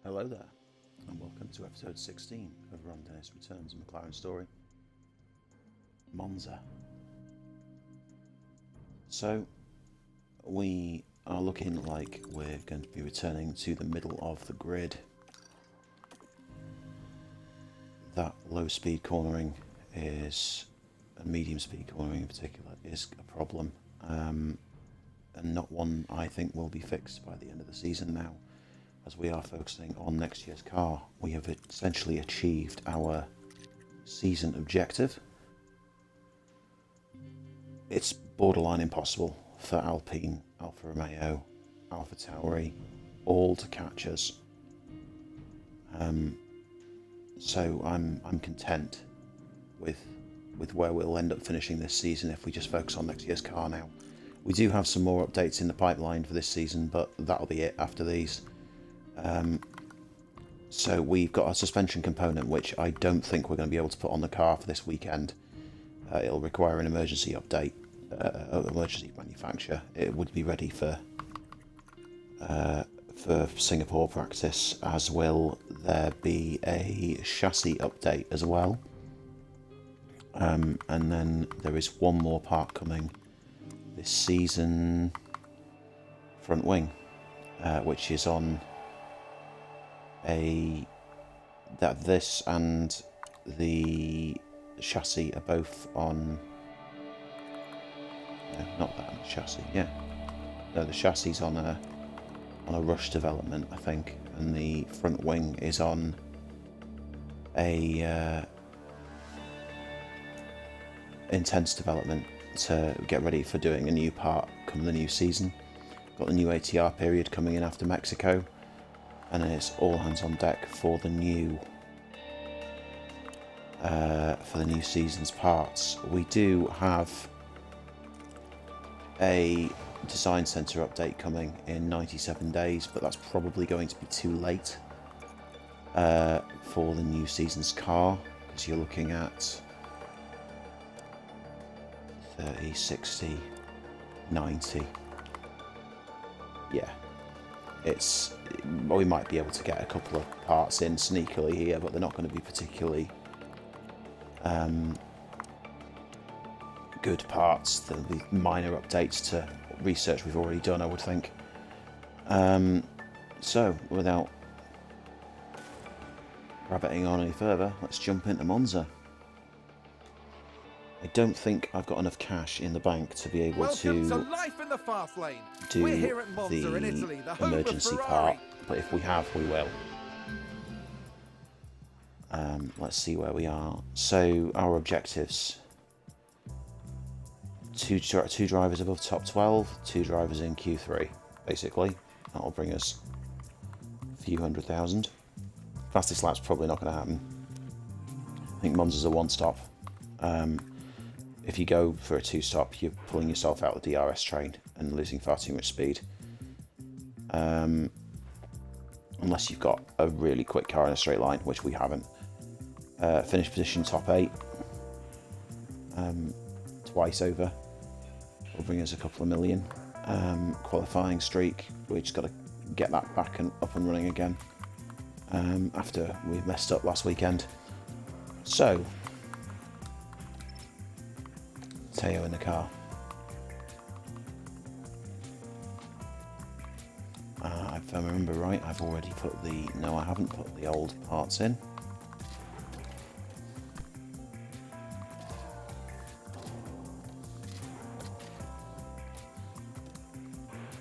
Hello there, and welcome to episode 16 of Ron Dennis Returns a McLaren Story. Monza. So, we are looking like we're going to be returning to the middle of the grid. That low speed cornering is, and medium speed cornering in particular, is a problem, and not one I think will be fixed by the end of the season now. As we are focusing on next year's car, we have essentially achieved our season objective. It's borderline impossible for Alpine, Alfa Romeo, Alfa Tauri, all to catch us. So I'm content with where we'll end up finishing this season if we just focus on next year's car now. We do have some more updates in the pipeline for this season, but that'll be it after these. So we've got a suspension component which I don't think we're going to be able to put on the car for this weekend. It'll require an emergency update, emergency manufacture. It would be ready for Singapore practice, as will there be a chassis update as well. And then there is one more part coming this season, front wing, which is on this and the chassis are both on. No, not that chassis. Yeah, no, the chassis is on a rush development, I think, and the front wing is on a intense development to get ready for doing a new part come the new season. Got the new ATR period coming in after Mexico. And then it's all hands on deck for the new season's parts. We do have a design centre update coming in 97 days, but that's probably going to be too late for the new season's car, because you're looking at 30, 60, 90. Yeah. We might be able to get a couple of parts in sneakily here, but they're not going to be particularly good parts. There'll be minor updates to research we've already done, I would think. So, without rabbiting on any further, let's jump into Monza. I don't think I've got enough cash in the bank to be able to life in the fast lane. do We're here at Monza in Italy, the home of emergency Ferrari. part, but if we have, we will. Let's see where we are. So our objectives: two drivers above top 12, 2 drivers in Q3. Basically, that'll bring us a few 100,000. Fastest lap's probably not going to happen. I think Monza's a one-stop. If you go for a 2-stop, you're pulling yourself out of the DRS train and losing far too much speed. Unless you've got a really quick car in a straight line, which we haven't. Finish position top 8. Twice over. Will bring us a couple of million. Qualifying streak, we just got to get that back and up and running again. After we messed up last weekend. So, Teo in the car. If I remember right, I've already put no, I haven't put the old parts in.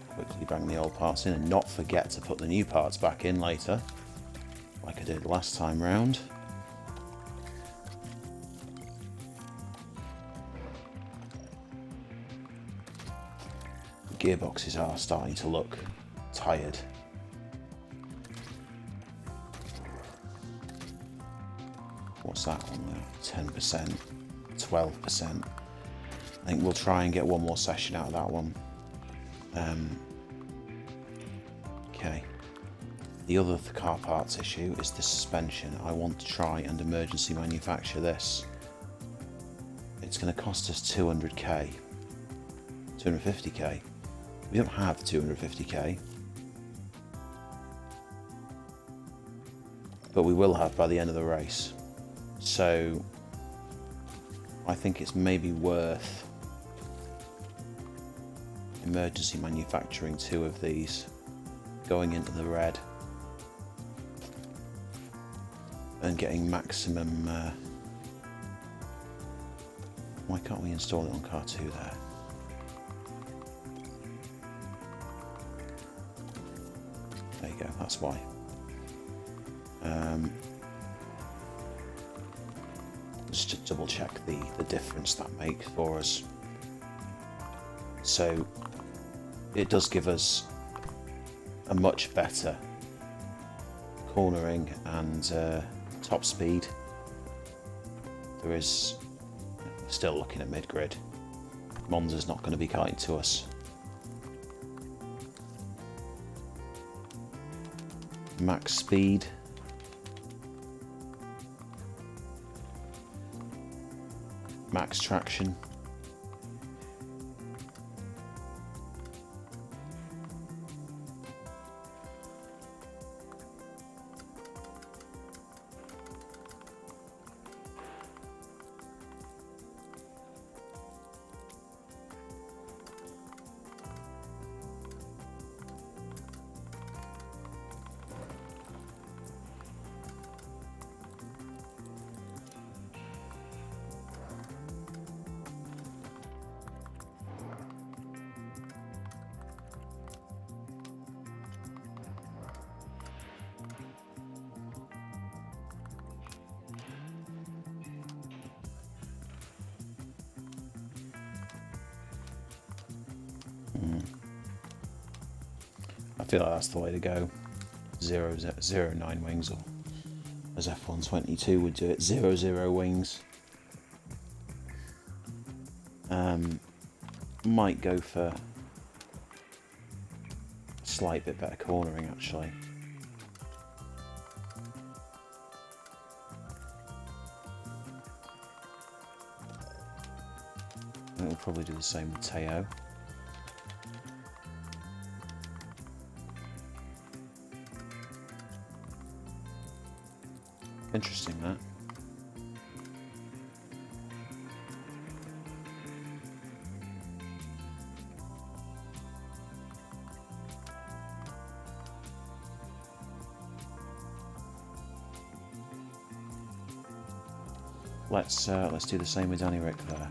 Quickly bang the old parts in and not forget to put the new parts back in later, like I did last time round. Gearboxes are starting to look tired. What's that on there? 10%, 12%. I think we'll try and get one more session out of that one. Okay. The other car parts issue is the suspension. I want to try and emergency manufacture this. It's going to cost us 200k, 250k. We don't have 250k. but we will have by the end of the race. So I think it's maybe worth emergency manufacturing 2 of these, going into the red and getting maximum. Why can't we install it on car 2 there? There you go, that's why. Just to double check the difference that makes for us. So it does give us a much better cornering and top speed. There is still looking at mid-grid. Monza's not going to be kind to us. Max speed. Max traction. I feel like that's the way to go. 0.09 wings, or as F122 would do it, 0.0 wings. Might go for a slight bit better cornering actually. I think we'll probably do the same with Teo. Interesting that. Let's do the same with Danny Rick there.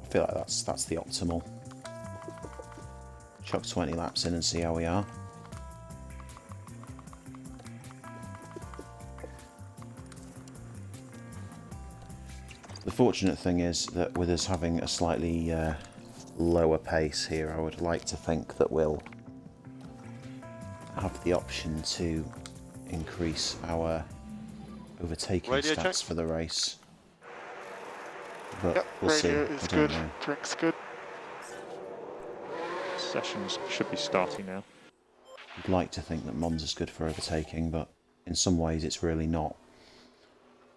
I feel like that's the optimal. Chuck 20 laps in and see how we are. The fortunate thing is that with us having a slightly lower pace here, I would like to think that we'll have the option to increase our overtaking Radio stats check for the race. But Yep, we'll see. radio is I don't good, know. drink's good. Sessions should be starting now. I'd like to think that Monza's good for overtaking, but in some ways it's really not.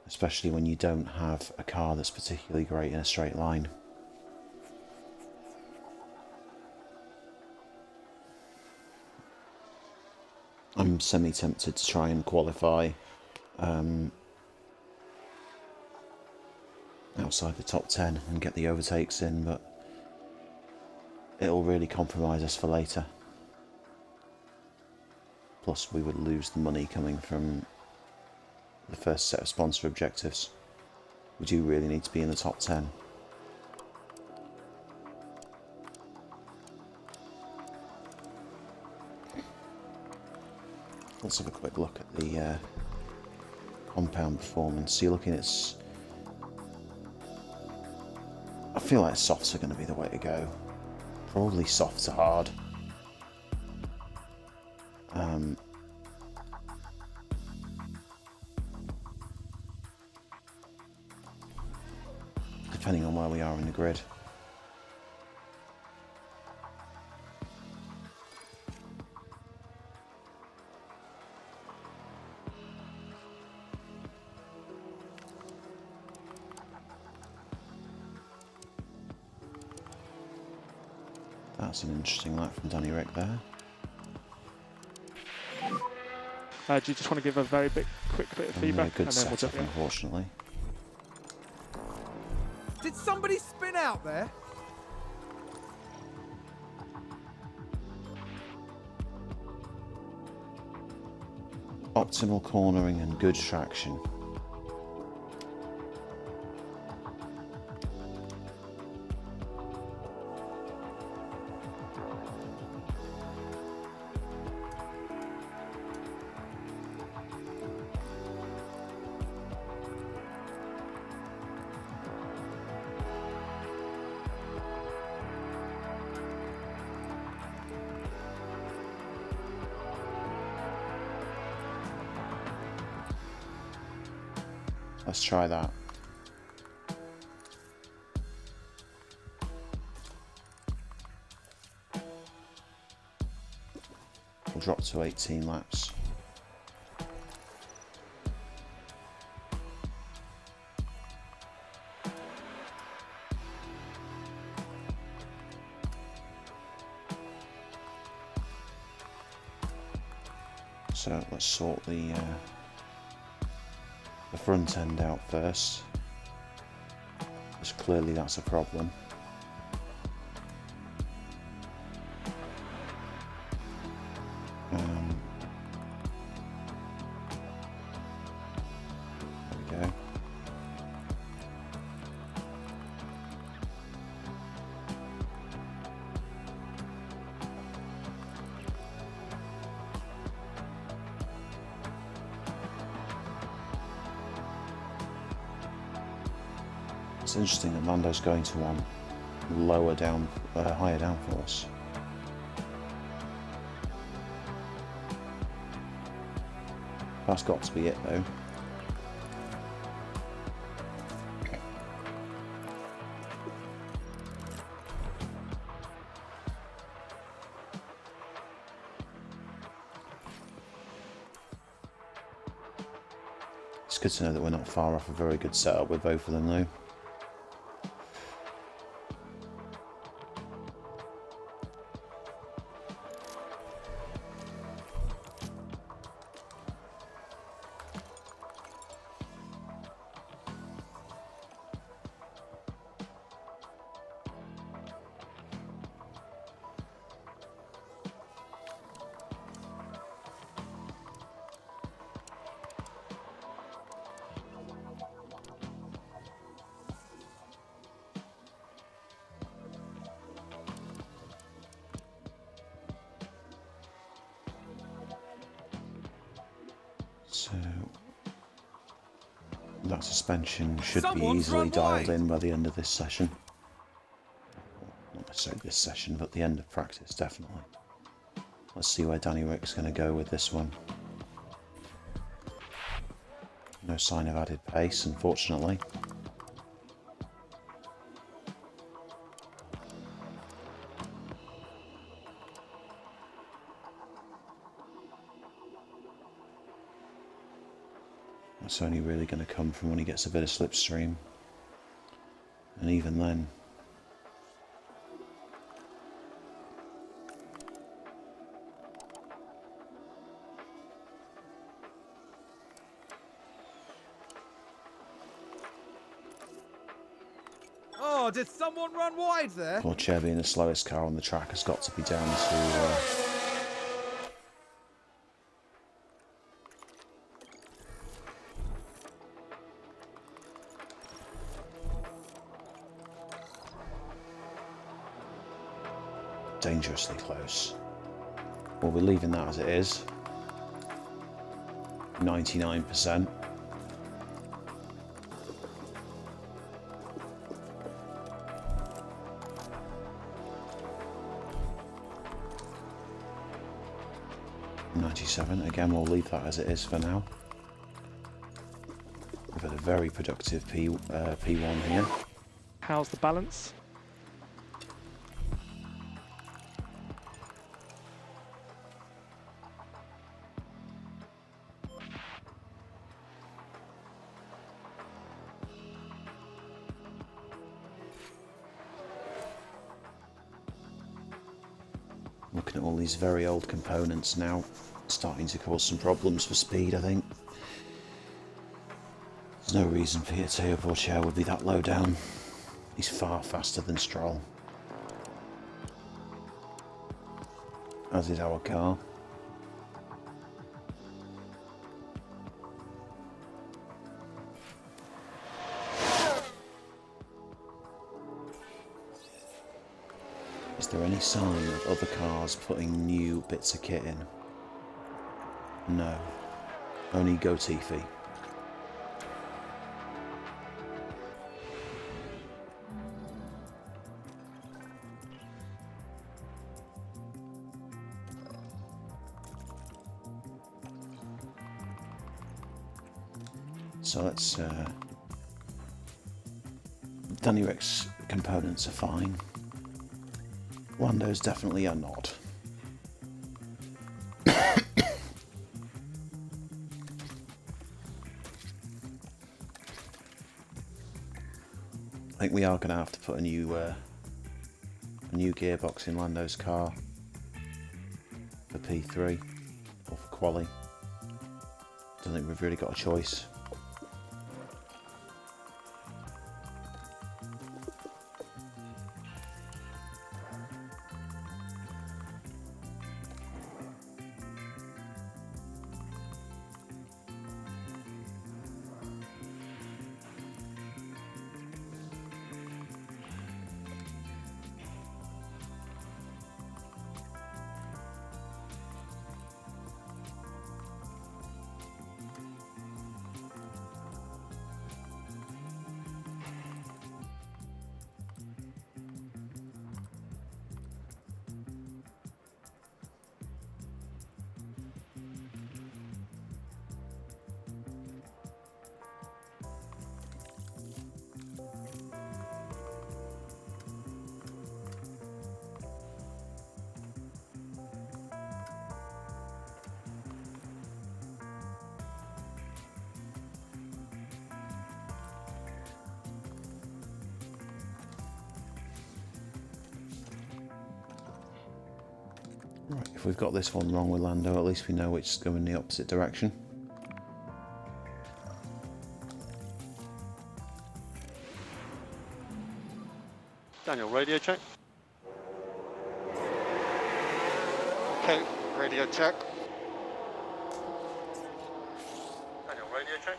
Especially when you don't have a car that's particularly great in a straight line. I'm semi-tempted to try and qualify outside the top 10 and get the overtakes in, but it'll really compromise us for later. Plus we would lose the money coming from the first set of sponsor objectives. We do really need to be in the top 10. Let's have a quick look at the compound performance. So you're looking at... I feel like softs are going to be the way to go. Probably soft to hard. Depending on where we are in the grid. That's an interesting lap from Danny Rick there. Do you just want to give a very quick bit of feedback? Good and then we'll setup, jump in? unfortunately. Did somebody spin out there? Optimal cornering and good traction. Let's try that. We'll drop to 18 laps. So let's sort the front end out first, because clearly that's a problem. There we go. It's interesting that Lando's going to want higher downforce. That's got to be it though. It's good to know that we're not far off a very good setup with both of them though. So that suspension should be easily dialed in by the end of this session. Not necessarily this session, but the end of practice, definitely. Let's see where Danny Rick's going to go with this one. No sign of added pace, unfortunately. It's only really going to come from when he gets a bit of slipstream. And even then. Oh, did someone run wide there? Poor Chair being the slowest car on the track has got to be down to... dangerously close. Well, we're leaving that as it is. 99%. Again, we'll leave that as it is for now. We've had a very productive P1 here. How's the balance? Looking at all these very old components now, starting to cause some problems for speed, I think. There's no reason for your turbo chair would be that low down. He's far faster than Stroll. As is our car. Is there any sign of other cars putting new bits of kit in? No. Only Gotifi. So let's... Danny Rick's components are fine. Lando's definitely are not. I think we are going to have to put a new gearbox in Lando's car for P3 or for Quali. Don't think we've really got a choice. Right, if we've got this one wrong with Lando, at least we know which is going in the opposite direction. Daniel, radio check. Okay, radio check. Daniel, radio check.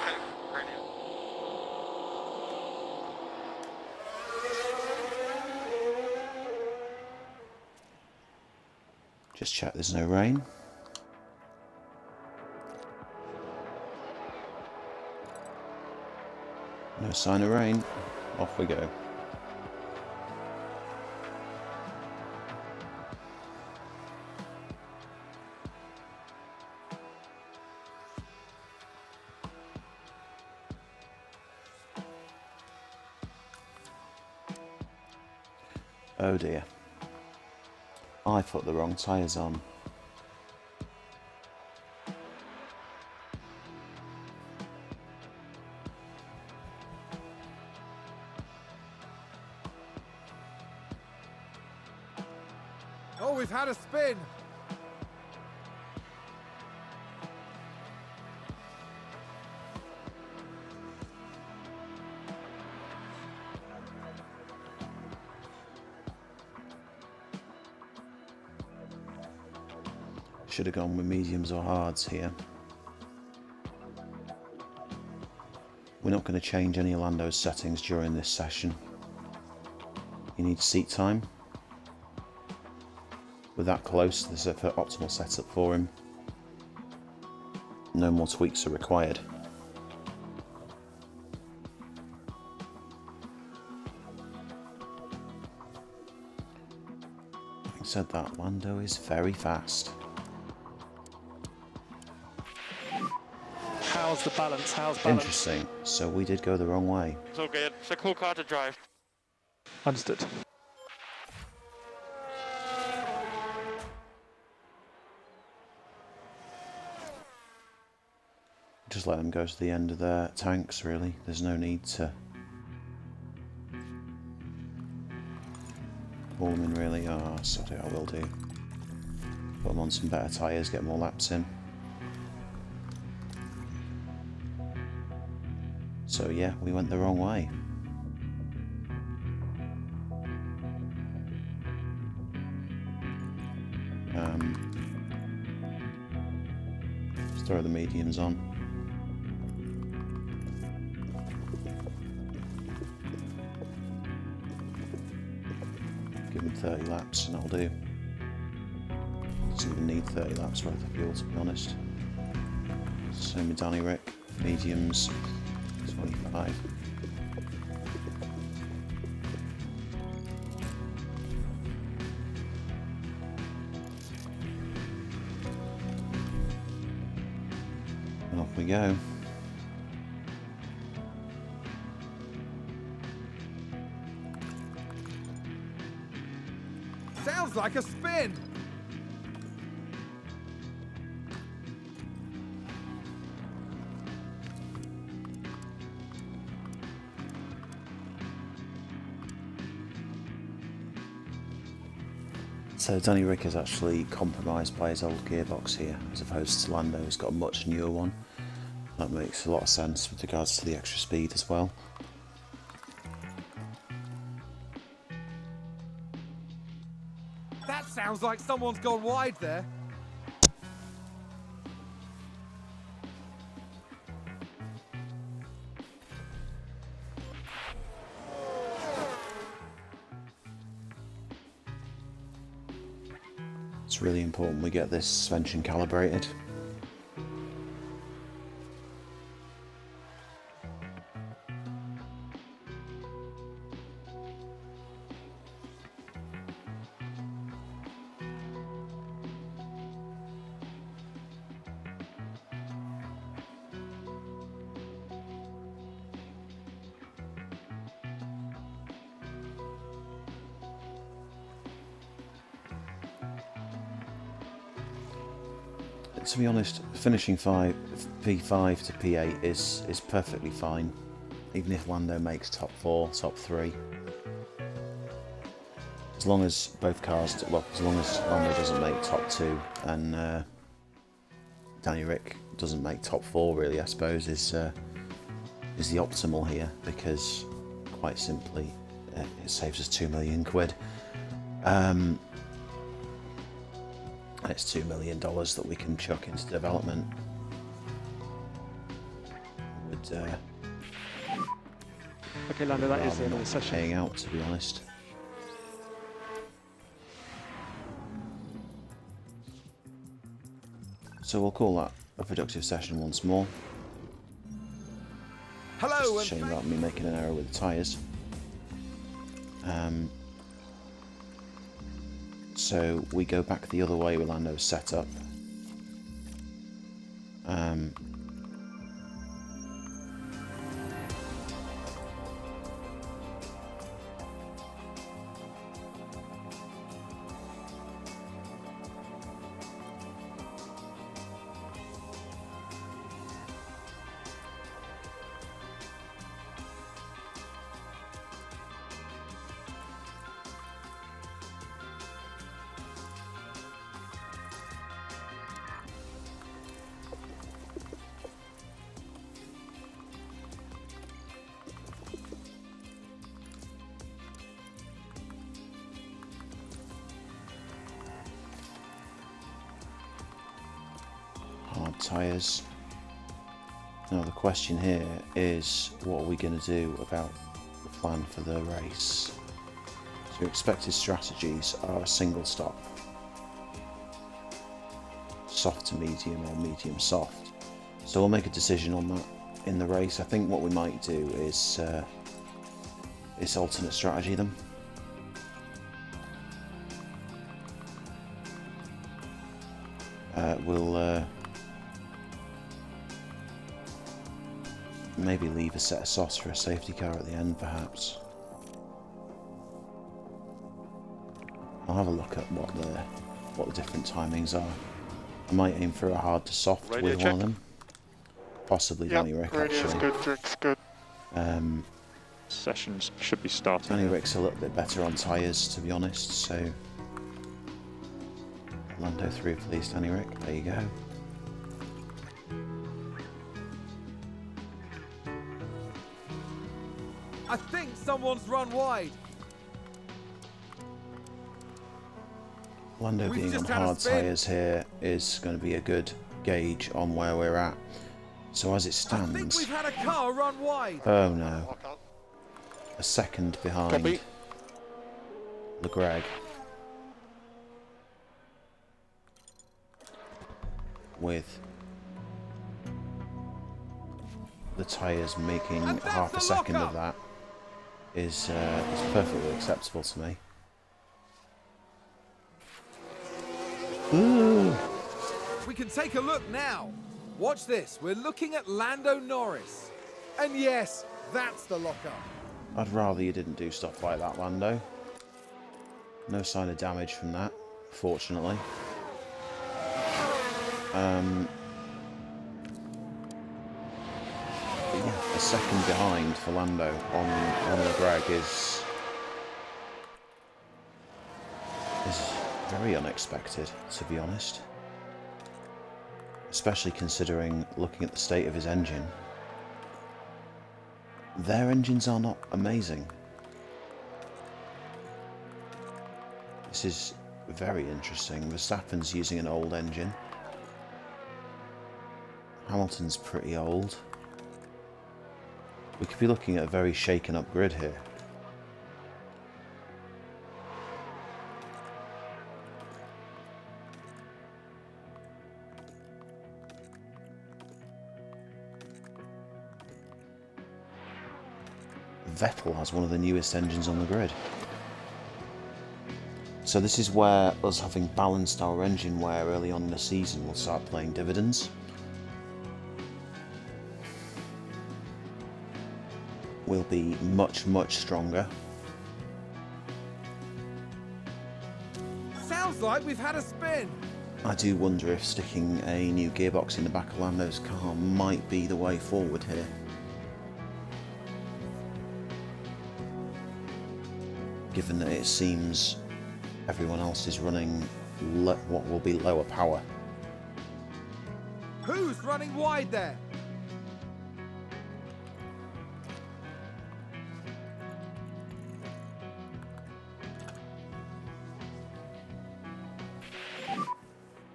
Okay, radio. Just check there's no rain. No sign of rain. Off we go. Oh dear. I put the wrong tyres on. Oh, we've had a spin. Should have gone with mediums or hards here. We're not going to change any of Lando's settings during this session. He needs seat time. We're that close to the optimal setup for him. No more tweaks are required. Having said that, Lando is very fast. How's the balance? How's balance? Interesting. So we did go the wrong way. It's all good. It's a cool car to drive. Understood. Just let them go to the end of their tanks, really. There's no need to Pull them in really. Oh, sorry, I will do. Put them on some better tyres, get more laps in. So yeah, we went the wrong way. Let's throw the mediums on. Give them 30 laps and that'll do. Doesn't even need 30 laps worth of fuel, to be honest. Same with Danny Rick. Mediums, 25. And off we go. Sounds like a spin. So Danny Rick is actually compromised by his old gearbox here, as opposed to Lando, who's got a much newer one. That makes a lot of sense with regards to the extra speed as well. That sounds like someone's gone wide there. It's really important we get this suspension calibrated. To be honest, finishing P5 to P8 is perfectly fine, even if Lando makes top 4, top 3. As long as both cars, well, as long as Lando doesn't make top 2 and Danny Rick doesn't make top 4, really, I suppose, is the optimal here, because quite simply it saves us £2 million. And it's $2 million that we can chuck into development. Okay, Lando, that is the end of the session. Paying out, to be honest. So we'll call that a productive session once more. Hello, Just a shame about me making an error with the tyres. So we go back the other way with Lando's setup. Hard tyres. Now the question here is, what are we going to do about the plan for the race? So expected strategies are a single stop, soft to medium or medium soft. So we'll make a decision on that in the race. I think what we might do is alternate strategy them. We'll maybe leave a set of softs for a safety car at the end, perhaps. I'll have a look at what the different timings are. I might aim for a hard to soft Radio with check. one of them. Possibly Danny Rick, Radio's actually. good, Rick's good. Sessions should be starting. Danny Rick's a little bit better on tyres, to be honest, so... Lando through, please, Danny Rick. There you go. I think someone's run wide. Lando We've being on just had a hard spin. tyres here is going to be a good gauge on where we're at. So as it I think stands... we've had a car run wide. Oh no. Lock out. A second behind Copy. LeGreg. With the tyres making And that's half a the second lockup. of that is perfectly acceptable to me. Ooh. We can take a look now. Watch this. We're looking at Lando Norris. And yes, that's the lockup. I'd rather you didn't do stuff like that, Lando. No sign of damage from that, fortunately. But yeah, a second behind for Lando on LeGreg is very unexpected, to be honest. Especially considering, looking at the state of his engine. Their engines are not amazing. This is very interesting. Verstappen's using an old engine. Hamilton's pretty old. We could be looking at a very shaken up grid here. Vettel has one of the newest engines on the grid. So this is where us having balanced our engine wear early on in the season will start playing dividends. We'll be much, much stronger. Sounds like we've had a spin. I do wonder if sticking a new gearbox in the back of Lando's car might be the way forward here. Given that it seems everyone else is running what will be lower power. Who's running wide there?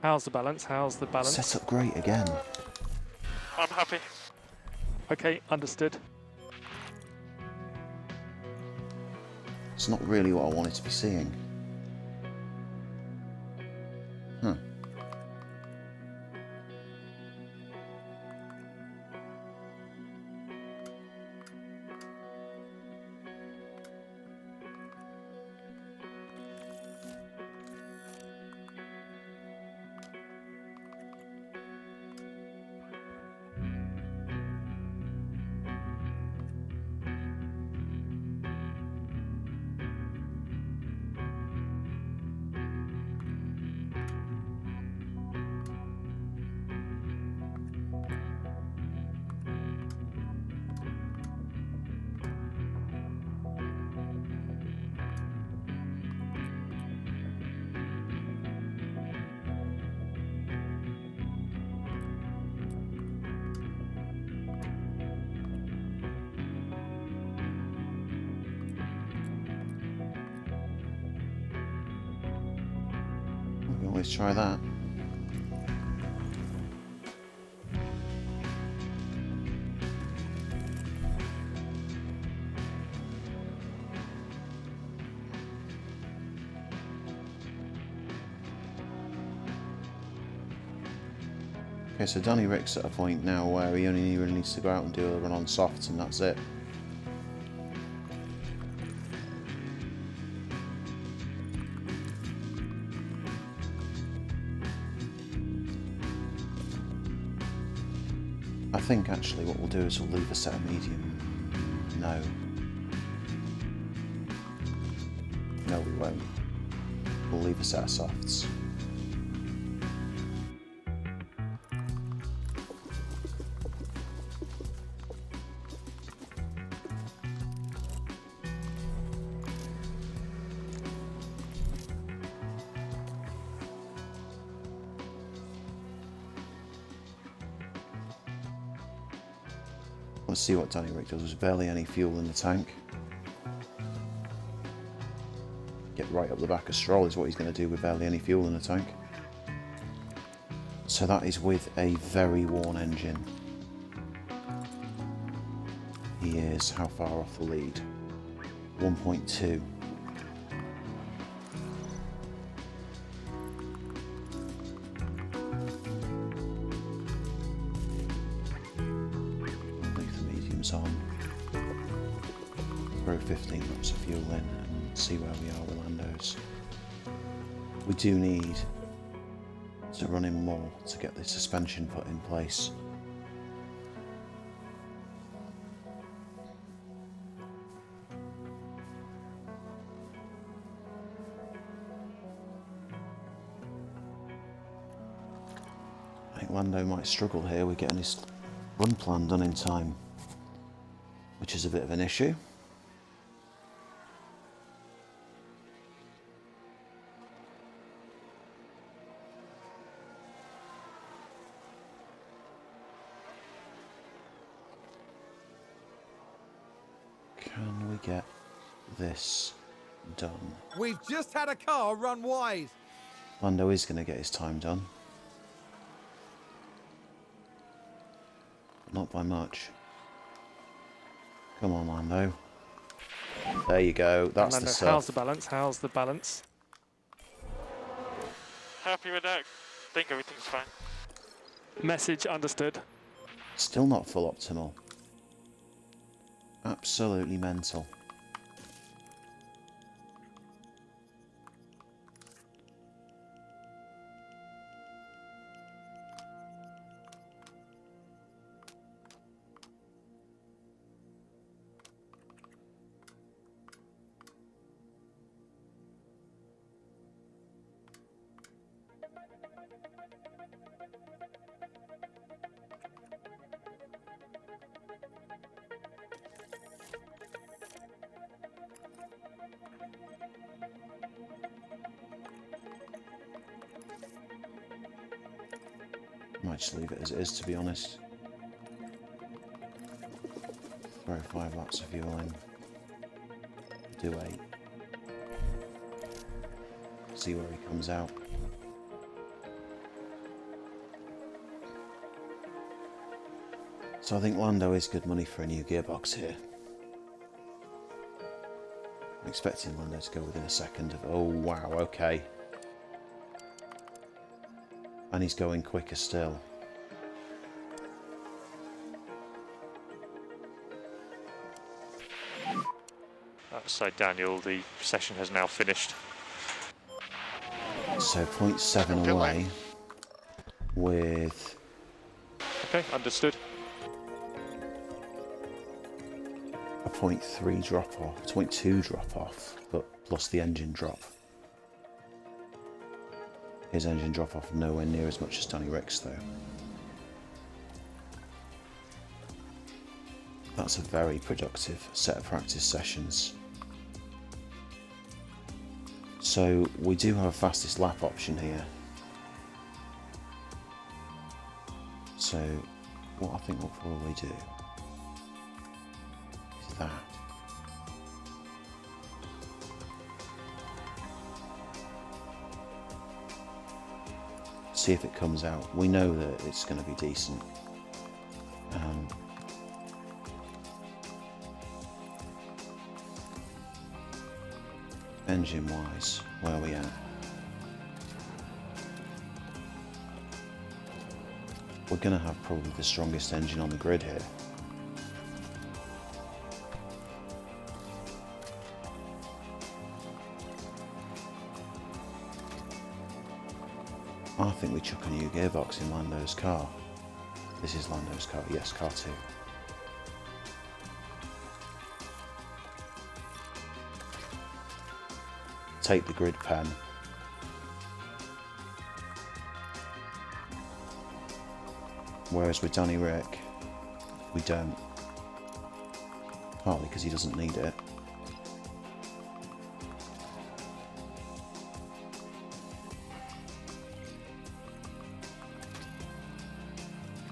How's the balance? How's the balance? Set up great again. I'm happy. Okay, understood. It's not really what I wanted to be seeing. Huh. We can always try that. Okay, so Danny Rick's at a point now where he only really needs to go out and do a run on softs and that's it. I think actually what we'll do is we'll leave a set of medium. No. No, we won't. We'll leave a set of softs. Let's see what Danny Rick does. There's barely any fuel in the tank. Get right up the back of Stroll is what he's going to do with barely any fuel in the tank. So that is with a very worn engine. He is how far off the lead? 1.2. Leave the mediums on. Throw 15 laps of fuel in and see where we are with Lando's. We do need to run him more to get the suspension put in place. I think Lando might struggle here with getting his run plan done in time, which is a bit of an issue. Can we get this done? We've just had a car run wide. Lando is going to get his time done. Not by much. Come on, Lando. There you go. That's Lando, the stuff. how's the balance? How's the balance? Happy with that. Think everything's fine. Message understood. Still not full optimal. Absolutely mental. Might just leave it as it is, to be honest. Throw 5 laps of fuel in. Do 8. See where he comes out. So I think Lando is good money for a new gearbox here. I'm expecting Lando to go within a second of... Oh wow, okay. And he's going quicker still. So Daniel, the session has now finished. So 0.7 away with Okay, understood. a 0.3 drop off, 0.2 drop off, but plus the engine drop. His engine drop off nowhere near as much as Danny Rick's though. That's a very productive set of practice sessions. So we do have a fastest lap option here. So what I think we'll probably do is that. See if it comes out. We know that it's going to be decent. Engine wise, where are we at? We're going to have probably the strongest engine on the grid here. I think we chuck a new gearbox in Lando's car. This is Lando's car, yes, car 2. Take the grid pen. Whereas with Danny Rick, we don't. Partly because he doesn't need it.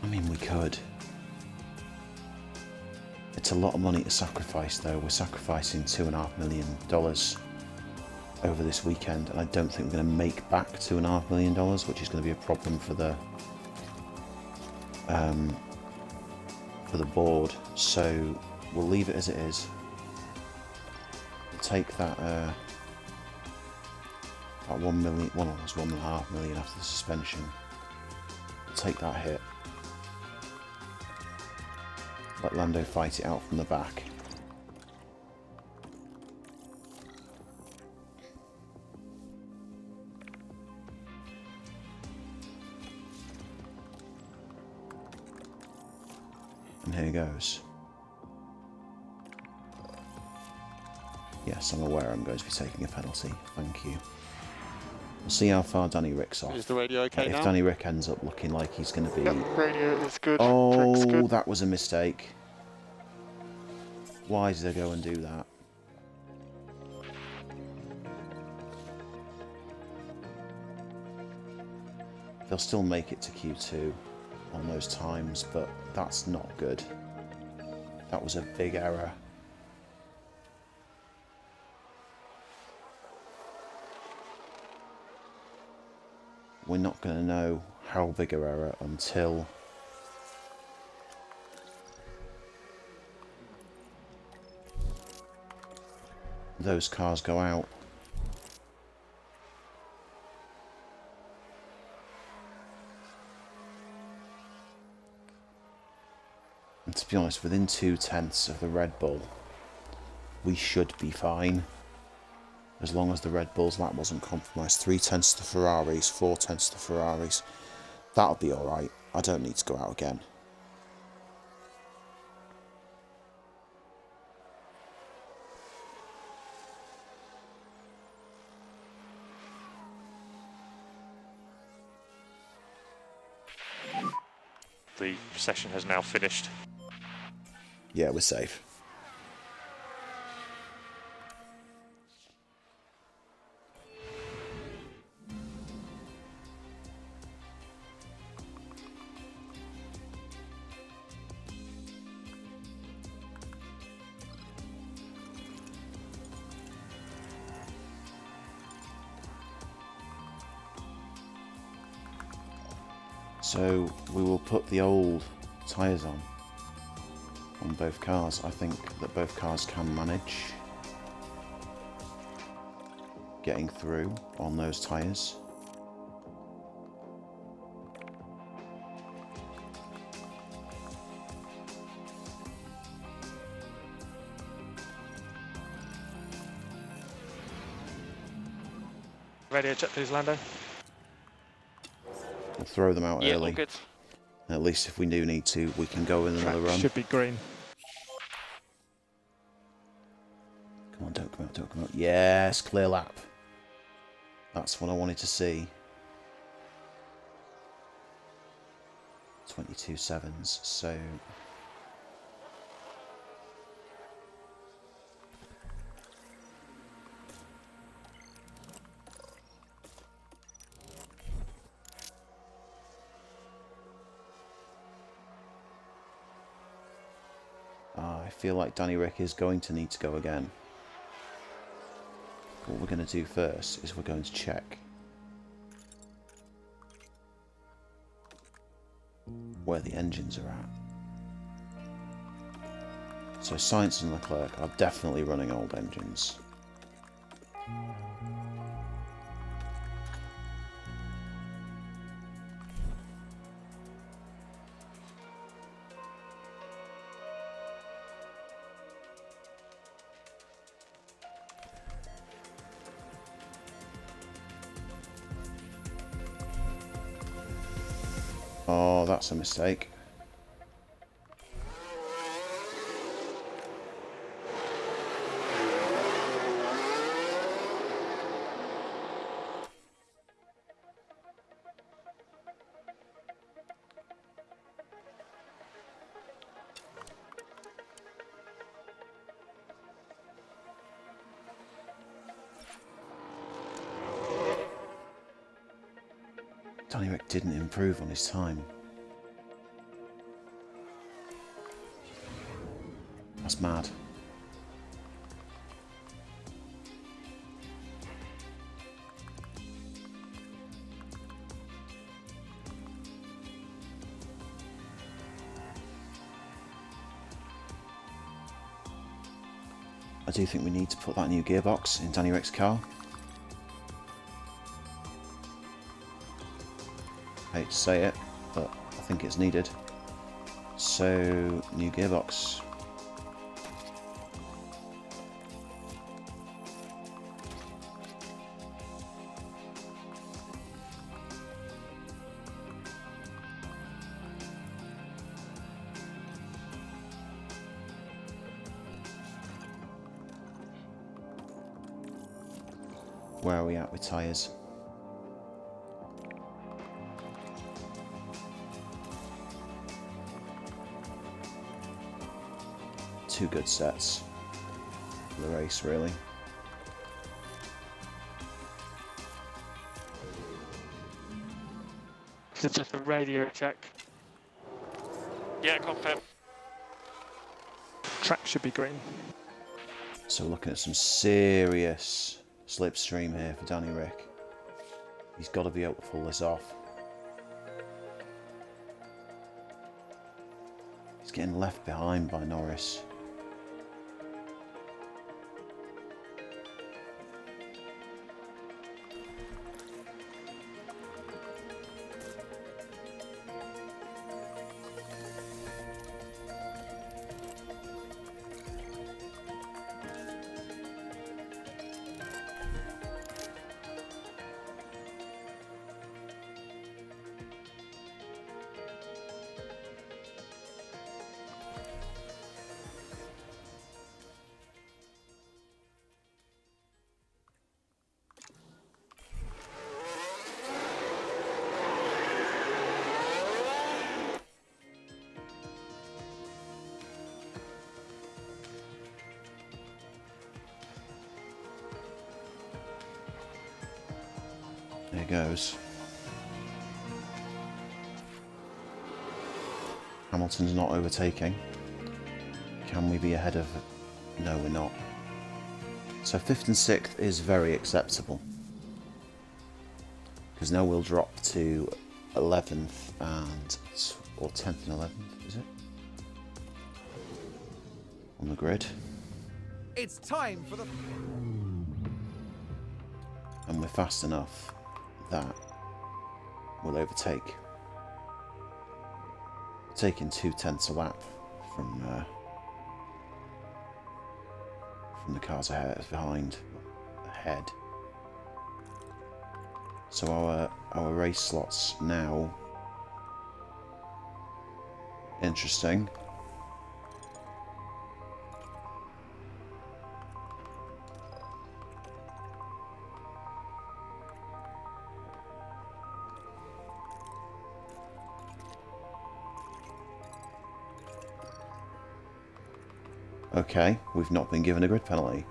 I mean, we could. It's a lot of money to sacrifice, though. We're sacrificing $2.5 million over this weekend, and I don't think we're going to make back $2.5 million, which is going to be a problem for the board. So we'll leave it as it is. We'll take that that 1 million, well, almost 1.5 million after the suspension. We'll take that hit. Let Lando fight it out from the back. And here goes. Yes, I'm aware I'm going to be taking a penalty. Thank you. We'll see how far Danny Rick's off. Is the radio okay now? If Danny Rick ends up looking like he's going to be... Yep, radio is good. Trick's Oh, good. that was a mistake. Why did they go and do that? They'll still make it to Q2 on those times, but that's not good. That was a big error. We're not going to know how big an error until those cars go out. And to be honest, within 2/10 of the Red Bull, we should be fine. As long as the Red Bull's lap wasn't compromised. 3/10 to Ferraris, 4/10 to Ferraris. That'll be alright. I don't need to go out again. The session has now finished. Yeah, we're safe. So we will put the old tyres on both cars. I think that both cars can manage getting through on those tyres. Radio check please, Lando. We'll throw them out Yeah, early. all good. At least if we do need to, we can go in another run. Should be green. Come on, don't come out, don't come out. Yes, clear lap. That's what I wanted to see. 22 sevens, so... I feel like Danny Rick is going to need to go again. What we're going to do first is we're going to check where the engines are at. So Sainz and Leclerc are definitely running old engines. Oh, that's a mistake. Danny Rick didn't improve on his time. That's mad. I do think we need to put that new gearbox in Danny Rick's car. I hate to say it, but I think it's needed. So, new gearbox. Where are we at with tyres? Two good sets for the race, really. This is just a radio check. Yeah, confirm. Track should be green. So we're looking at some serious slipstream here for Danny Rick. He's got to be able to pull this off. He's getting left behind by Norris. There goes. Hamilton's not overtaking. Can we be ahead of... No, we're not. So 5th and 6th is very acceptable. Because now we'll drop to 11th and... or 10th and 11th, is it? On the grid. It's time for the... And we're fast enough that we'll overtake. Taking 2/10 a lap from the cars ahead. So our race slots now. Interesting. Okay, we've not been given a grid penalty.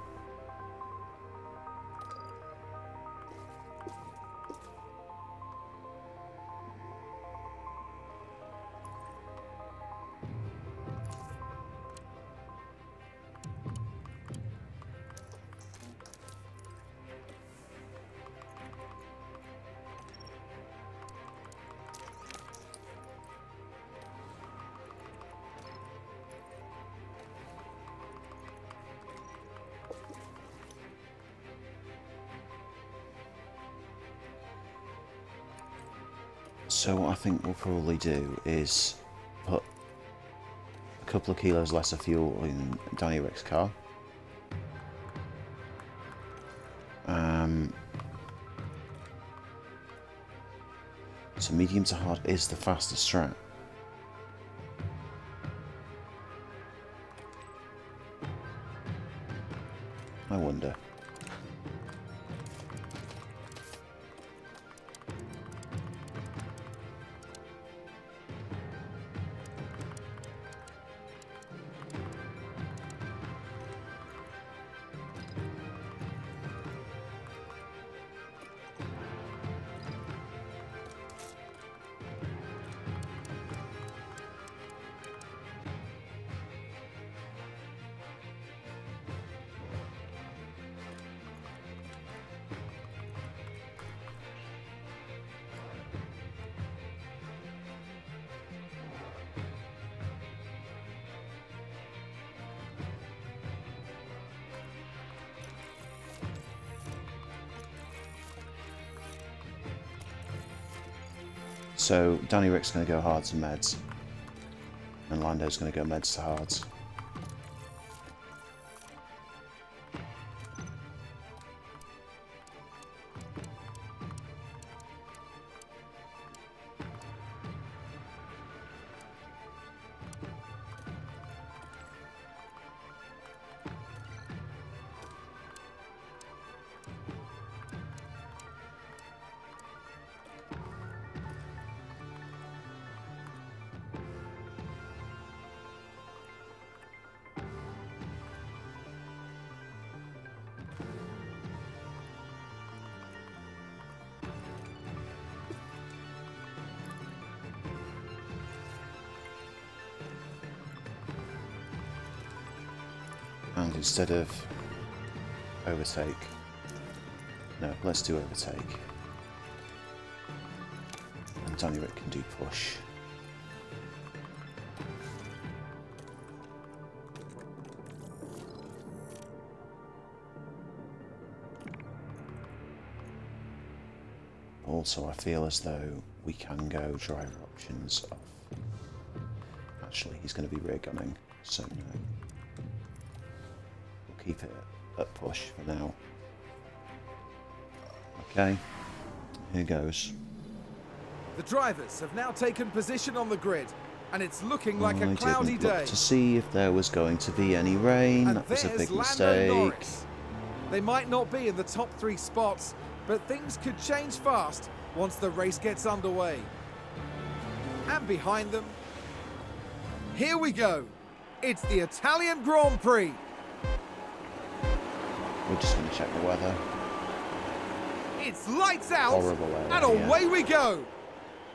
So what I think we'll probably do is put a couple of kilos less of fuel in Danny Rick's car. So medium to hard is the fastest strat. I wonder. So Danny Rick's going to go hards and meds, and Lando's going to go meds to hards. And instead of overtake, no, let's do overtake. And Danny Rick can do push. Also, I feel as though we can go driver options off. Actually, he's going to be rear gunning, so no. We'll keep it at push for now. Okay, here goes. The drivers have now taken position on the grid, and it's looking like a I cloudy didn't look day. to see if there was going to be any rain. And That was a there's big Lando mistake. Norris. They might not be in the top 3 spots, but things could change fast once the race gets underway. And behind them, here we go. It's the Italian Grand Prix. We're just going to check the weather. It's lights out, Horrible area, and away we go.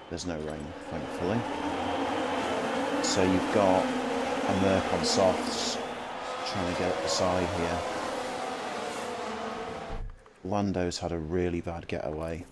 There's no rain, thankfully. So you've got a Merc on softs trying to get up the side here. Lando's had a really bad getaway.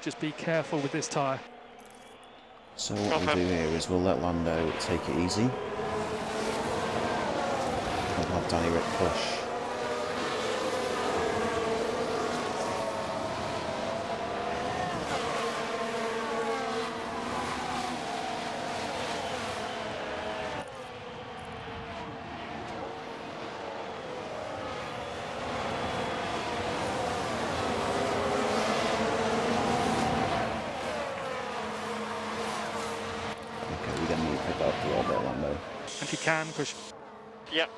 Just be careful with this tyre. So what we'll do here is we'll let Lando take it easy. We'll have Danny Rick push. And you can push. Yep.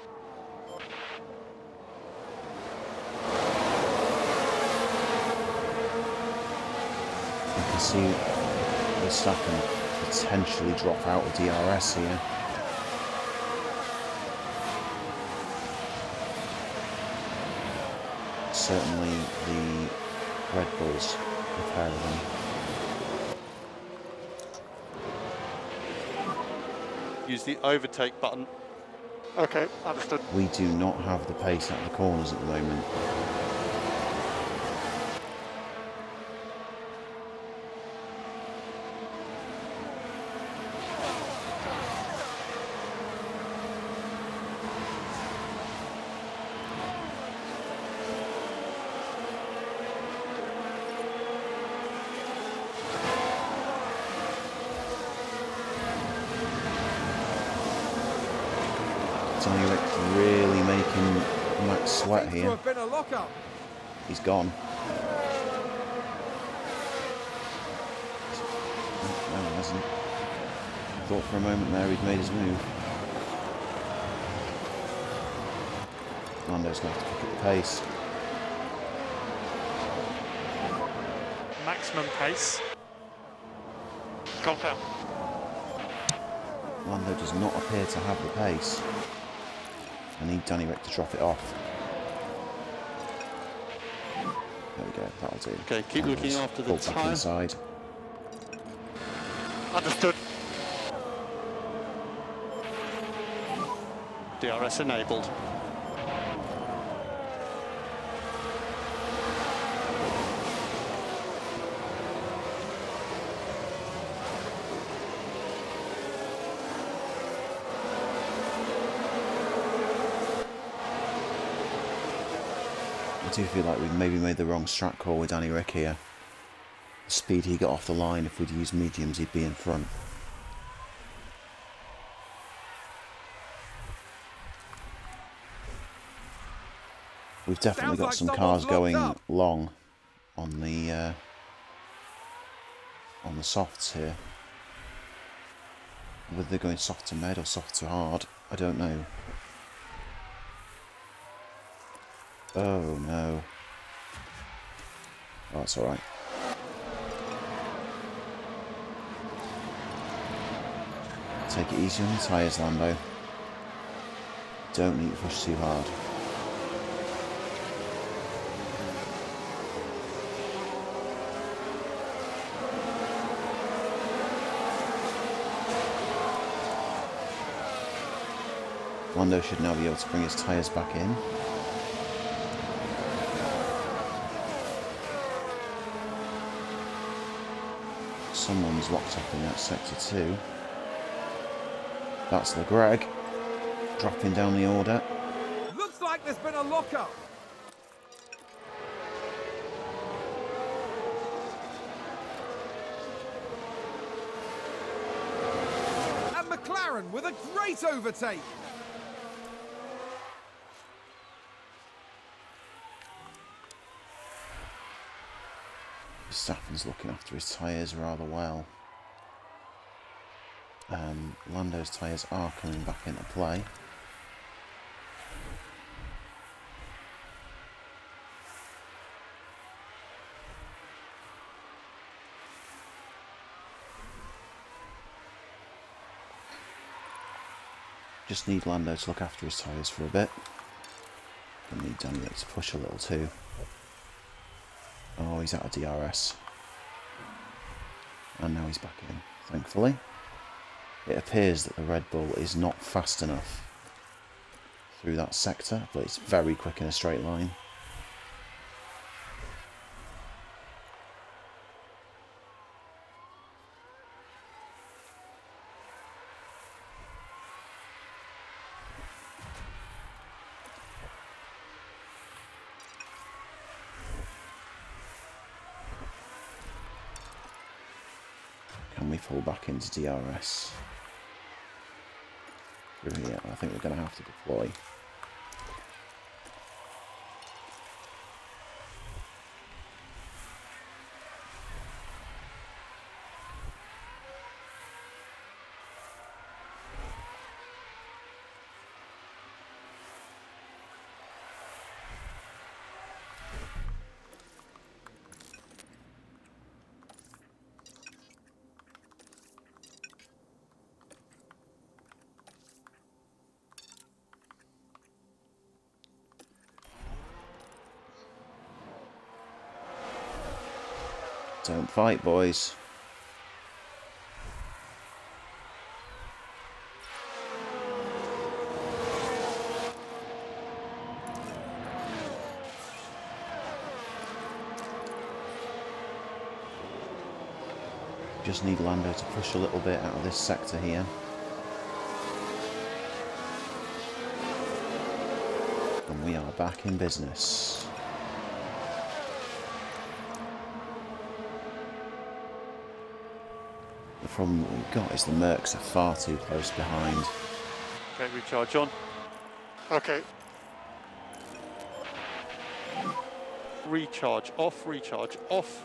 You can see Verstappen potentially drop out of DRS here. Certainly the Red Bulls, a pair of them. Use the overtake button. Okay, understood. We do not have the pace out of the corners at the moment. Danny Rick's really making Max sweat Seems to here. have been a lockup. He's gone. No, he hasn't. I thought for a moment there he'd made his move. Lando's going to have to pick up the pace. Maximum pace. Confirm. Lando does not appear to have the pace. I need Danny Rick to drop it off. There we go, that'll do. Okay, keep looking after the pull back tyre. inside. Understood. DRS enabled. I do feel like we've maybe made the wrong strat call with Danny Rick here. The speed he got off the line, if we'd used mediums, he'd be in front. We've definitely Sounds got like some someone's cars going locked up. long on the softs here. Whether they're going soft to med or soft to hard, I don't know. Oh no. Oh, that's alright. Take it easy on the tyres, Lando. Don't need to push too hard. Lando should now be able to bring his tyres back in. Someone's locked up in that sector too. That's the Greg. Dropping down the order. Looks like there's been a lockup. And McLaren with a great overtake. Verstappen's looking after his tyres rather well. Lando's tyres are coming back into play. Just need Lando to look after his tyres for a bit. I need Danny to push a little too. Oh, he's out of DRS. And now he's back in, thankfully. It appears that the Red Bull is not fast enough through that sector, but it's very quick in a straight line. Can we pull back into DRS? Through here, I think we're going to have to deploy. Don't fight, boys. Just need Lando to push a little bit out of this sector here. And we are back in business. The problem that we've got is the Mercs are far too close behind. Okay, recharge on. Okay. Recharge off, recharge off.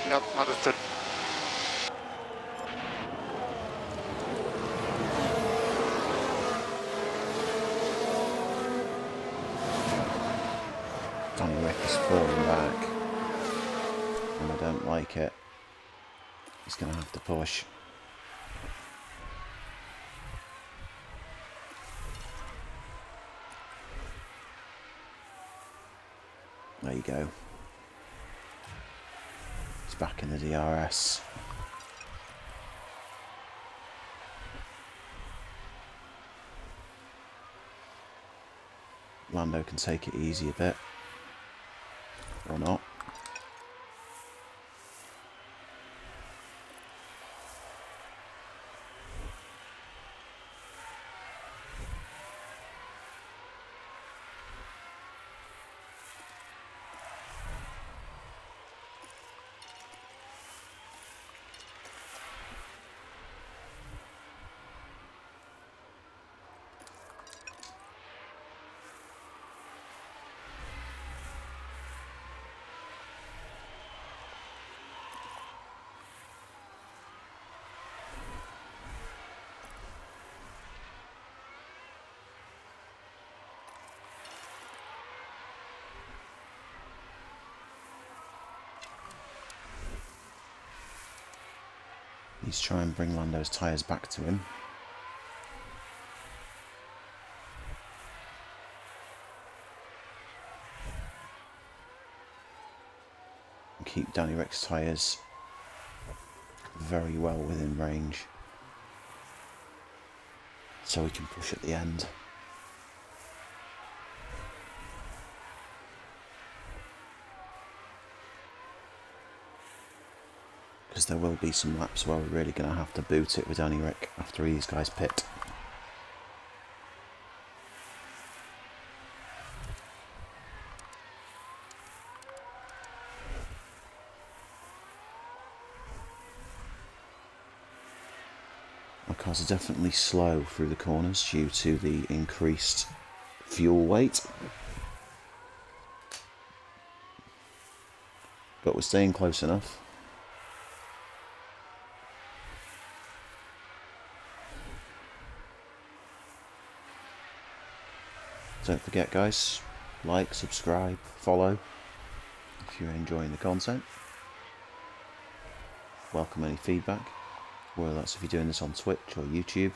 Yep, understood. Danny Rick is falling back. And I don't like it. He's going to have to push. There you go. He's back in the DRS. Lando can take it easy a bit. Or not. He's trying to bring Lando's tyres back to him. And keep Danny Rick's tyres very well within range, so he can push at the end. Because there will be some laps where we're really going to have to boot it with Danny Rick after these guys pit. Our cars are definitely slow through the corners due to the increased fuel weight. But we're staying close enough. Don't forget, guys, like, subscribe, follow if you're enjoying the content. Welcome any feedback, whether that's if you're doing this on Twitch or YouTube.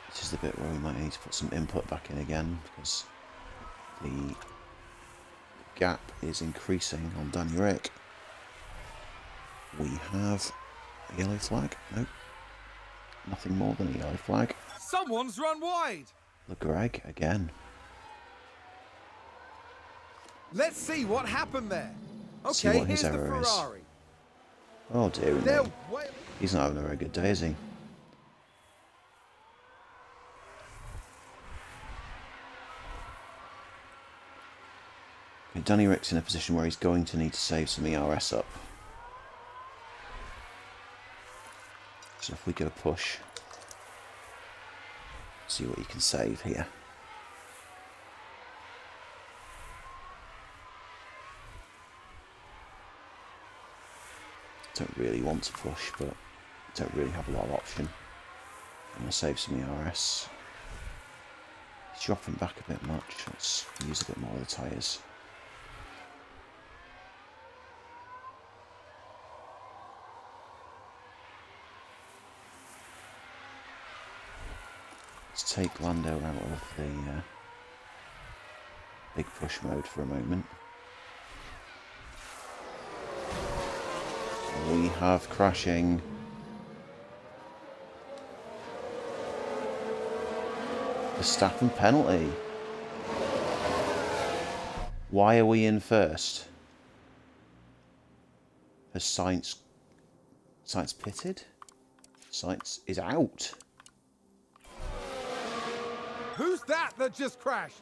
This is the bit where we might need to put some input back in again, because the gap is increasing on Danny Rick. We have a yellow flag? Nope. Nothing more than a yellow flag. Someone's run wide. LeGreg again. Let's see what happened there. See Okay, what his here's the error is. Ferrari. Oh dear me. They're way... He's not having a very good day, is he? Okay, Danny Rick's in a position where he's going to need to save some ERS up. So if we get a push, see what you can save here. Don't really want to push, but don't really have a lot of option. I'm going to save some ERS. He's dropping back a bit much. Let's use a bit more of the tyres. Let's take Lando out of the big push mode for a moment. We have crashing. Verstappen penalty. Why are we in first? Has Sainz pitted? Sainz is out. Who's that just crashed?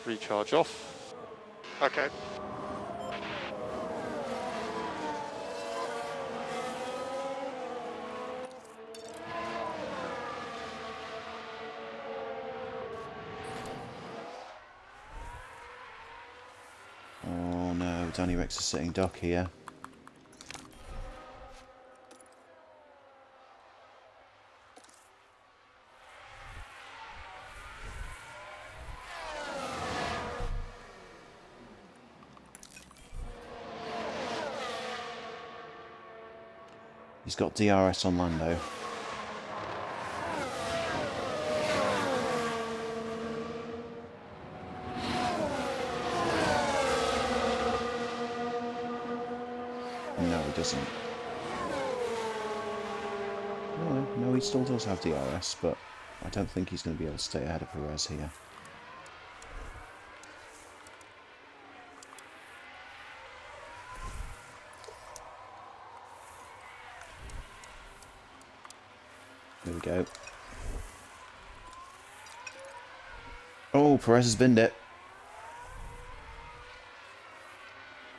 Recharge off. Okay. Oh no, Danny Rick's a sitting duck here. He's got DRS on Lando. No, he doesn't. No, he still does have DRS, but I don't think he's going to be able to stay ahead of Perez here. Here we go. Oh, Perez has binned it.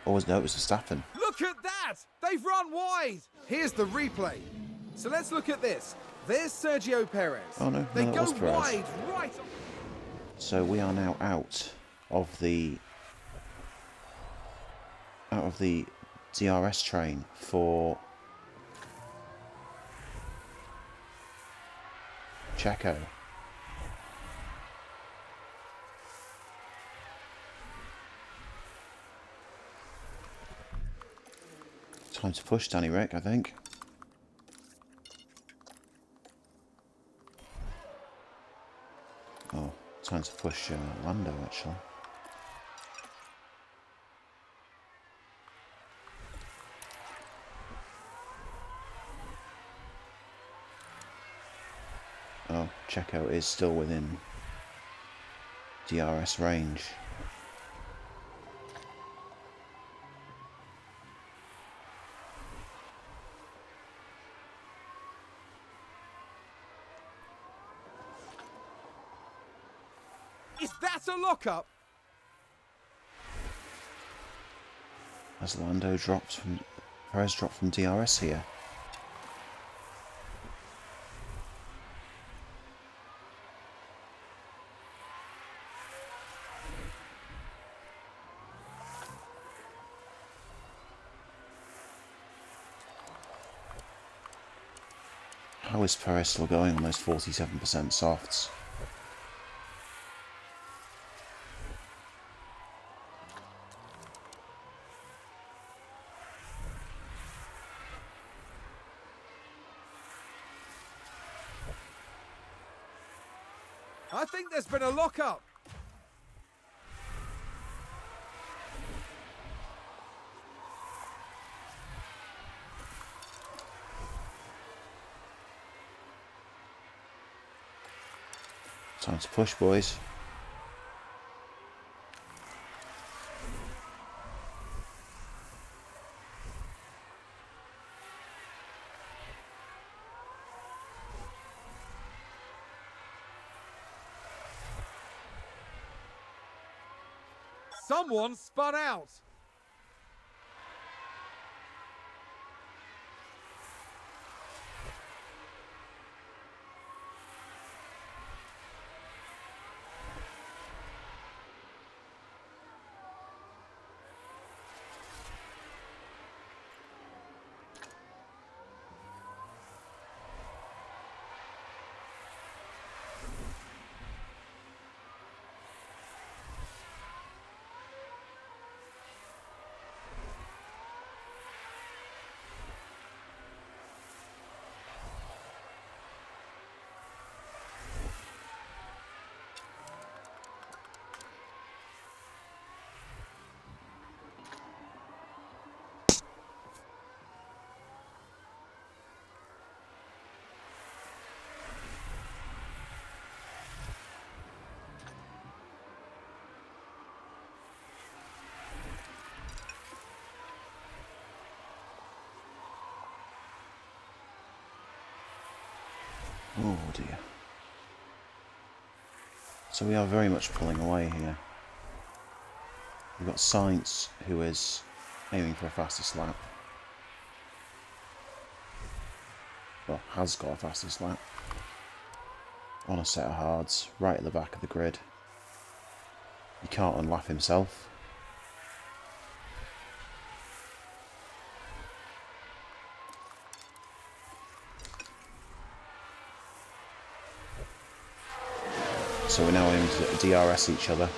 Oh, no, it was Verstappen. Look at that! They've run wide! Here's the replay. So let's look at this. There's Sergio Perez. Oh no, they no, go it was Perez. wide, right. So we are now out of the DRS train for Checo. Time to push Danny Rick, I think. Oh, time to push Lando, actually. Oh, Checo is still within DRS range. Is that a lockup? As Lando drops from Perez dropped from DRS here. How is Perez still going on those 47% softs? I think there's been a lockup. Time to push, boys. Someone spun out. Oh dear. So we are very much pulling away here. We've got Sainz, who is aiming for a fastest lap. Well, has got a fastest lap. On a set of hards, right at the back of the grid. He can't unlap himself. So we're now aiming to DRS each other.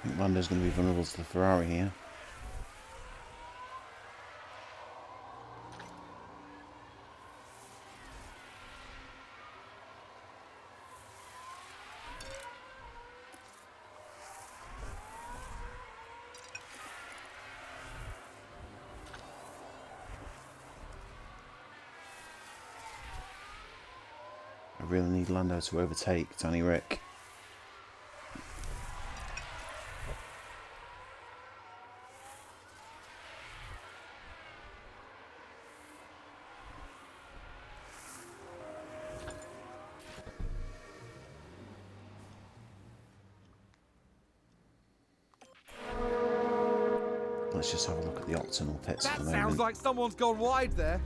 think Lando's going to be vulnerable to the Ferrari here. I really need Lando to overtake Danny Rick. Let's just have a look at the optimal pits at That the moment. sounds like someone's gone wide there.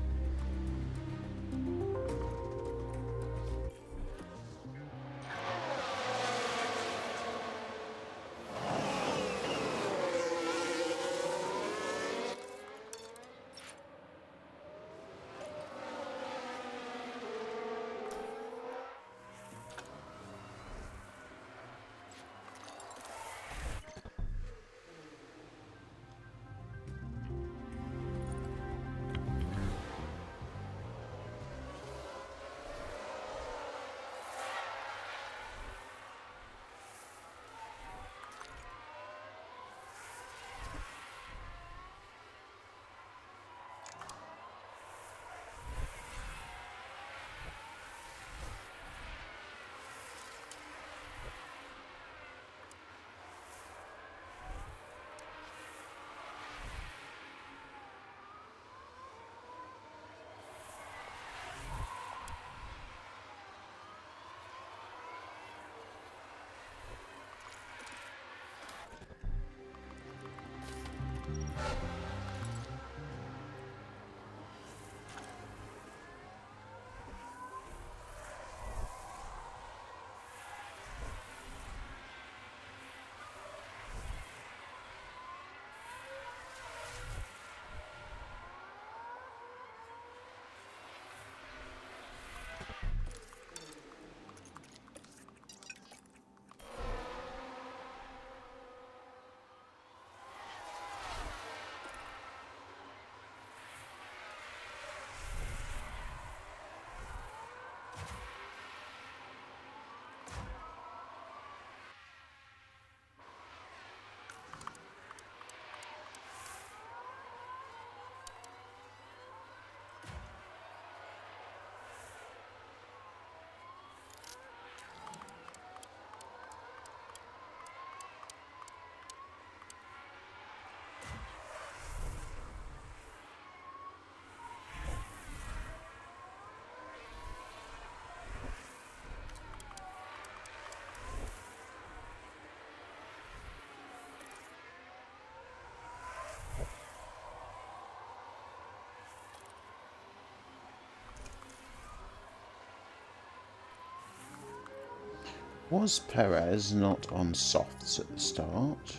Was Perez not on softs at the start?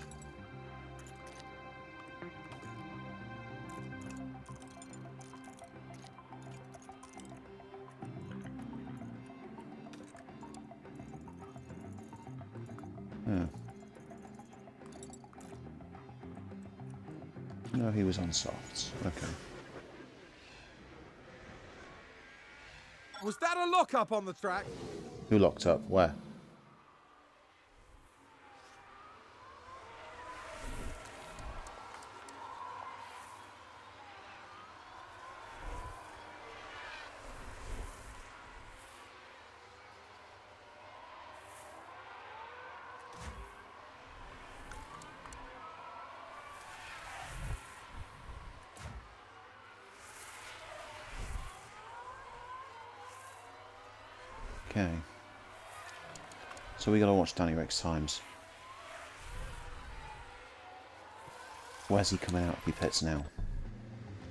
Oh. No, he was on softs. Okay. Was that a lock-up on the track? Who locked up? Where? Okay. So we gotta watch Danny Rick's times. Where's he coming out if he pits now?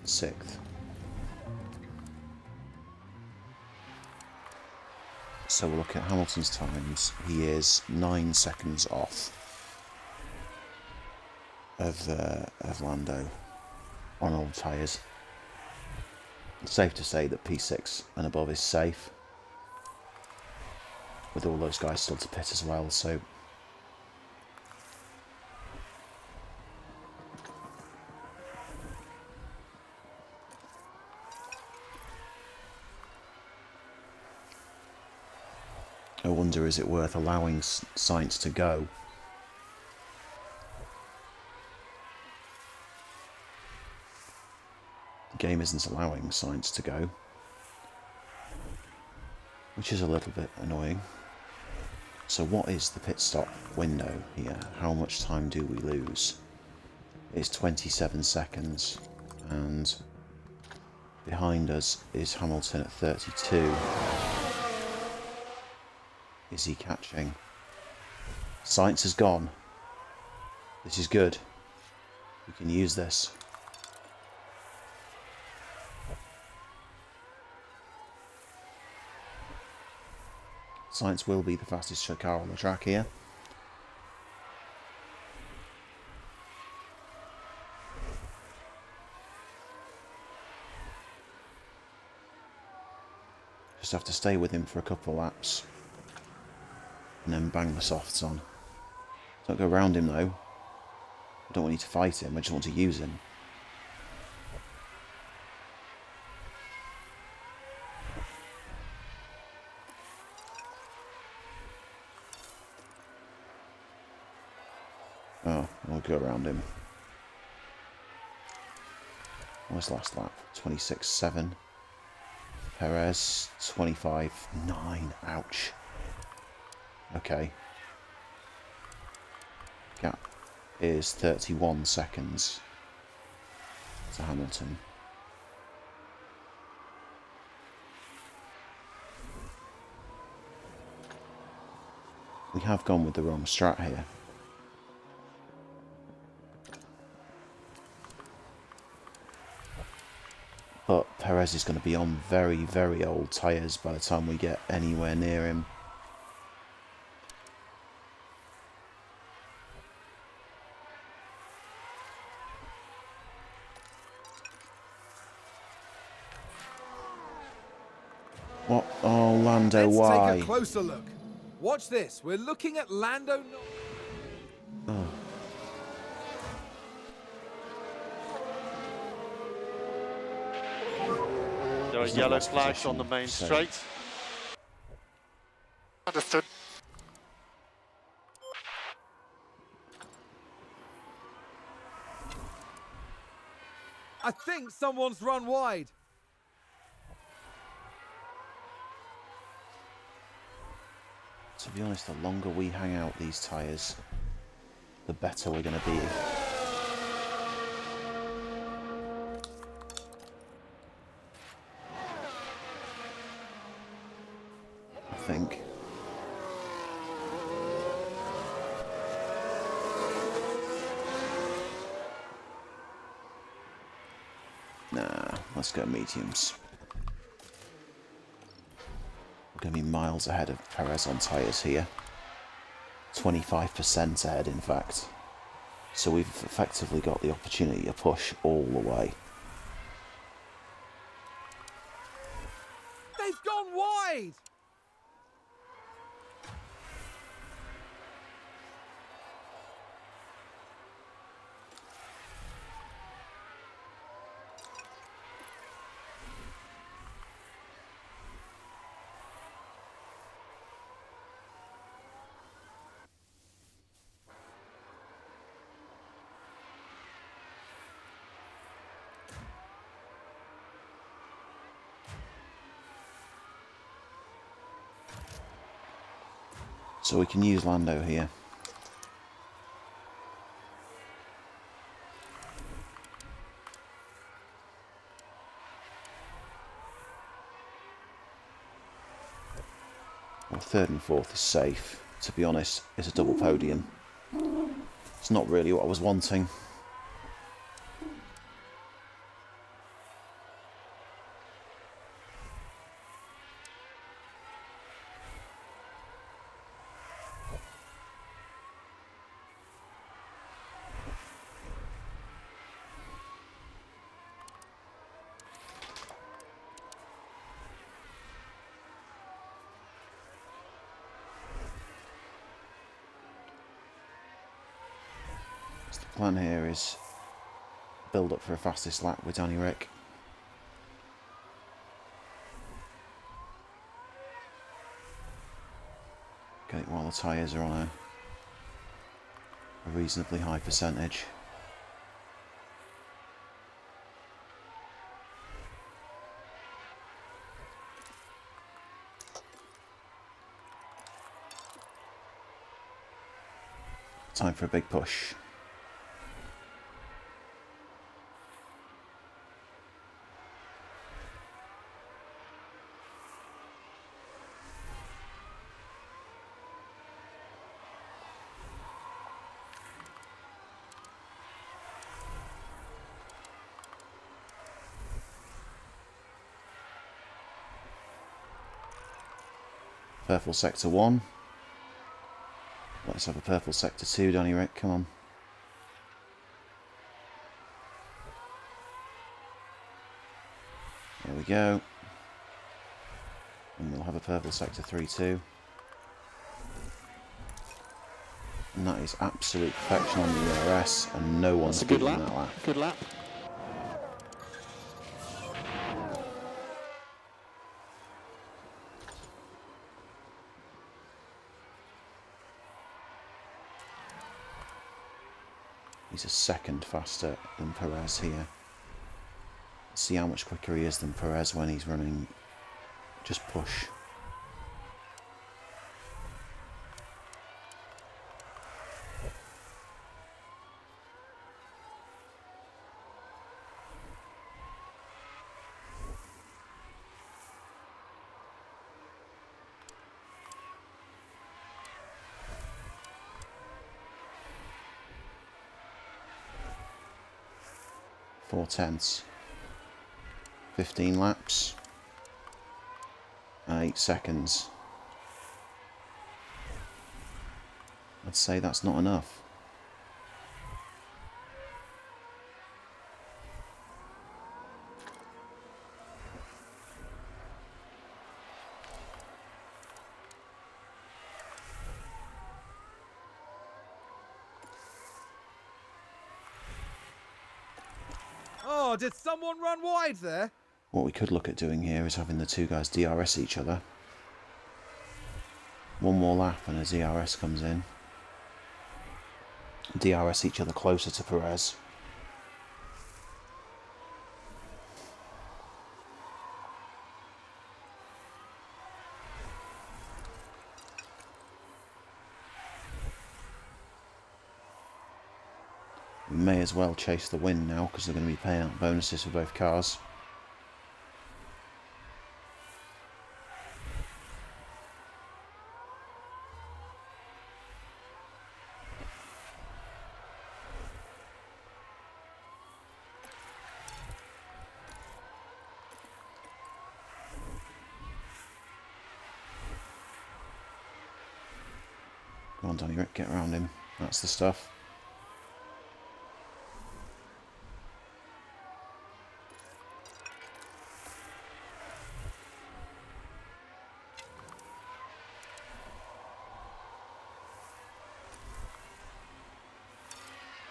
6th. So we'll look at Hamilton's times. He is 9 seconds off of Lando on old tyres. It's safe to say that P6 and above is safe, with all those guys still to pit as well, so I wonder, is it worth allowing Sainz to go? The game isn't allowing Sainz to go, which is a little bit annoying. So what is the pit stop window here? How much time do we lose? It's 27 seconds, and behind us is Hamilton at 32. Is he catching? Sainz has gone. This is good. We can use this. Sainz will be the fastest car on the track here. Just have to stay with him for a couple of laps. And then bang the softs on. Don't go around him though. I don't want you to fight him, I just want to use him. Oh, I'll go around him. What's the last lap? 26.7. Perez, 25.9. Ouch. Okay. Gap is 31 seconds to Hamilton. We have gone with the wrong strat here. But Perez is going to be on very, very old tyres by the time we get anywhere near him. What? Oh, Lando, Let's why? take a closer look. Watch this. We're looking at Lando. Oh. There are He's not yellow lost flags position, on the main so- straight. Understood. I think someone's run wide. To be honest, the longer we hang out these tyres, the better we're going to be. I think. Nah, let's go mediums. We're going to be miles ahead of Perez on tyres here. 25% ahead, in fact. So we've effectively got the opportunity to push all the way. They've gone wide. So we can use Lando here. Well, third and fourth is safe. To be honest, it's a double podium. It's not really what I was wanting. So the plan here is build up for a fastest lap with Danny Rick. the tyres are on a reasonably high percentage. Time for a big push. Purple sector 1. Let's have a purple sector 2, Donny Rick, come on. There we go. And we'll have a purple sector 3 too. And that is absolute perfection on the ERS, and no one's beaten that lap. Good lap. He's a second faster than Perez here. See how much quicker he is than Perez when he's running just push. Four tenths. 15 laps. 8 seconds. I'd say that's not enough. Oh, did someone run wide there? What we could look at doing here is having the two guys DRS each other. One more lap and a DRS comes in. DRS each other closer to Perez. We may as well chase the win now because they're going to be paying out bonuses for both cars. Go on, Donny Rick, get around him. That's the stuff.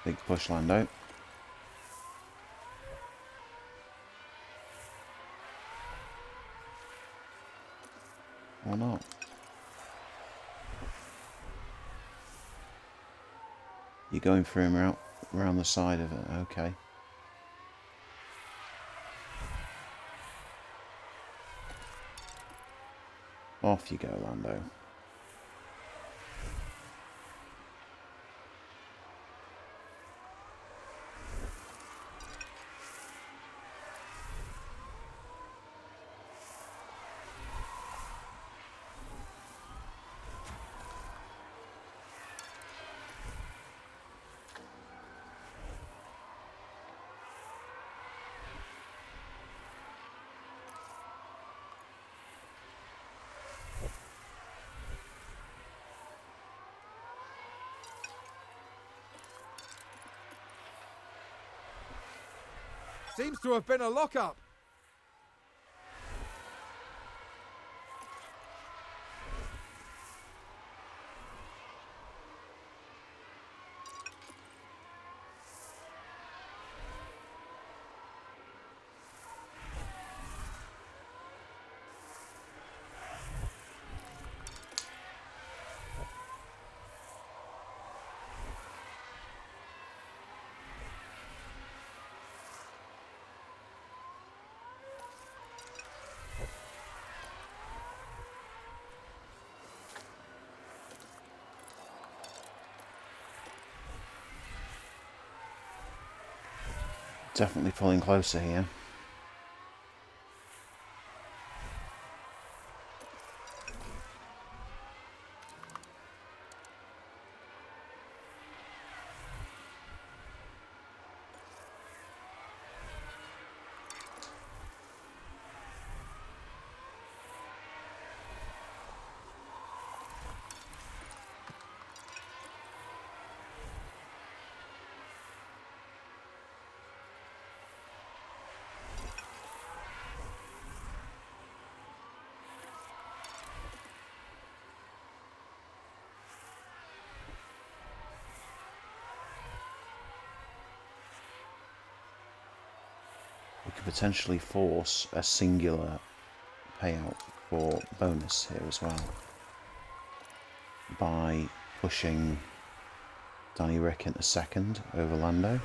Big push, Lando. Or not. You're going through him around the side of it, okay. Off you go, Lando. Seems to have been a lock-up. Definitely pulling closer here. We could potentially force a singular payout for bonus here as well by pushing Danny Rick into second over Lando.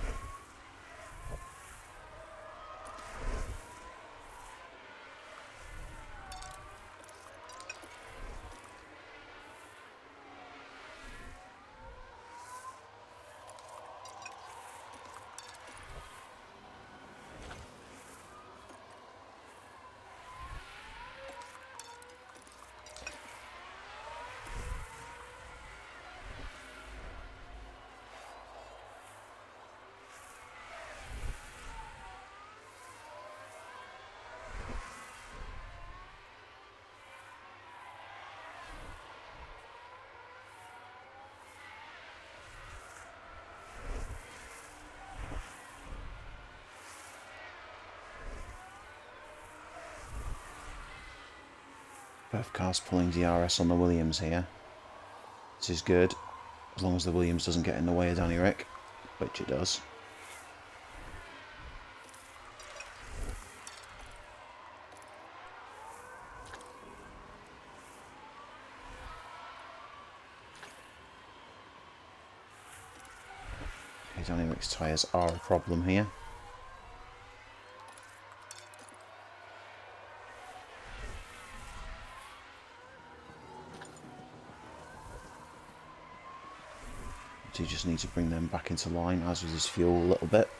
Both cars pulling DRS on the Williams here. This is good, as long as the Williams doesn't get in the way of Danny Rick, which it does. Okay, Danny Rick's tyres are a problem here. So you just need to bring them back into line, as with his fuel a little bit.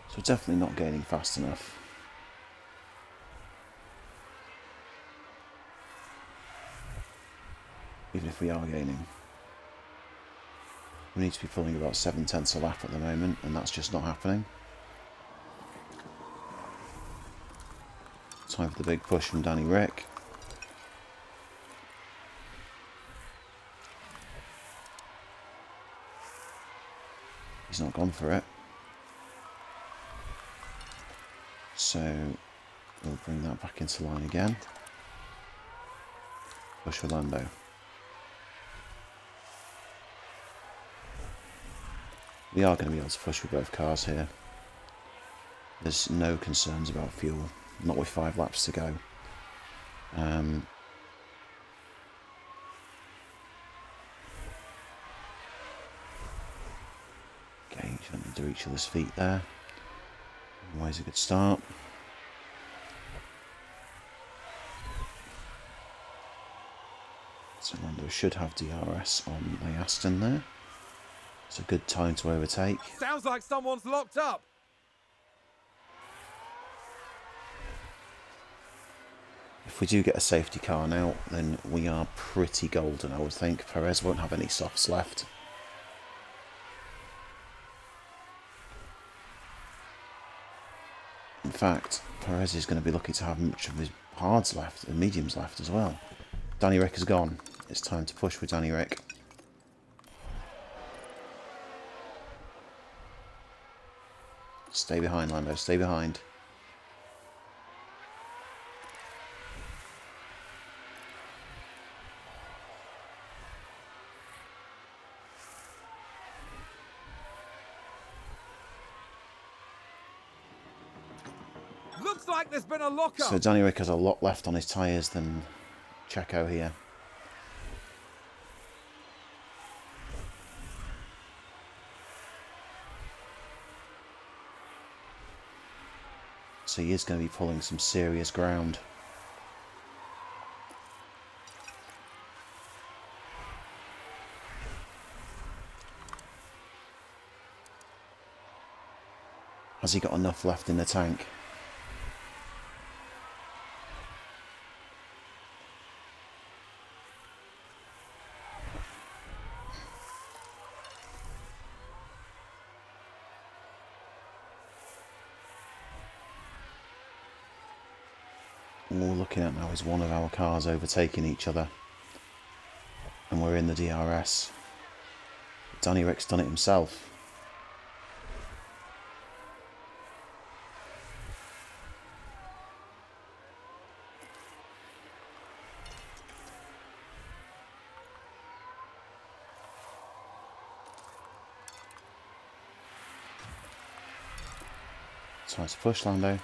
So we're definitely not gaining fast enough. Even if we are gaining. We need to be pulling about 7/10 a lap at the moment, and that's just not happening. Time for the big push from Danny Rick. He's not gone for it. So we'll bring that back into line again. Push for Lando. We are going to be able to push with both cars here. There's no concerns about fuel, not with 5 laps to go. Okay, trying to do each other's feet there. Always a good start. So Lando should have DRS on the Aston there. It's a good time to overtake. Sounds like someone's locked up. If we do get a safety car now, then we are pretty golden, I would think. Perez won't have any softs left. In fact, Perez is going to be lucky to have much of his hards left and mediums left as well. Danny Rick is gone. It's time to push with Danny Rick. Stay behind, Lando. Stay behind. Looks like there's been a lock-up. So Danny Ric has a lot left on his tyres than Checo here. So he is going to be pulling some serious ground. Has he got enough left in the tank? All we're looking at now is one of our cars overtaking each other, and we're in the DRS. Danny Ric's done it himself. So it's a push, Lando.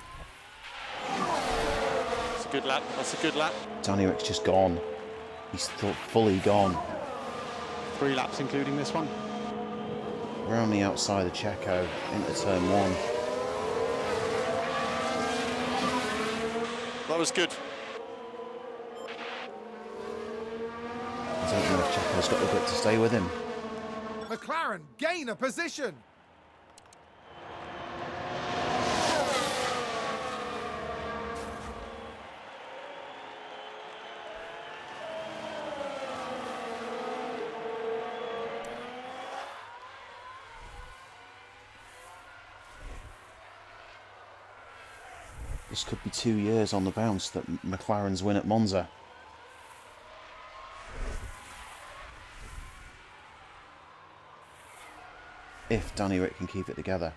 That's a good lap. That's a good lap. Danny Ric's just gone. He's fully gone. 3 laps including this one. Around the outside of Checo into turn 1. That was good. I don't know if Checo's got the grip to stay with him. McLaren gain a position. This could be 2 years on the bounce that McLaren's win at Monza. If Danny Ric can keep it together.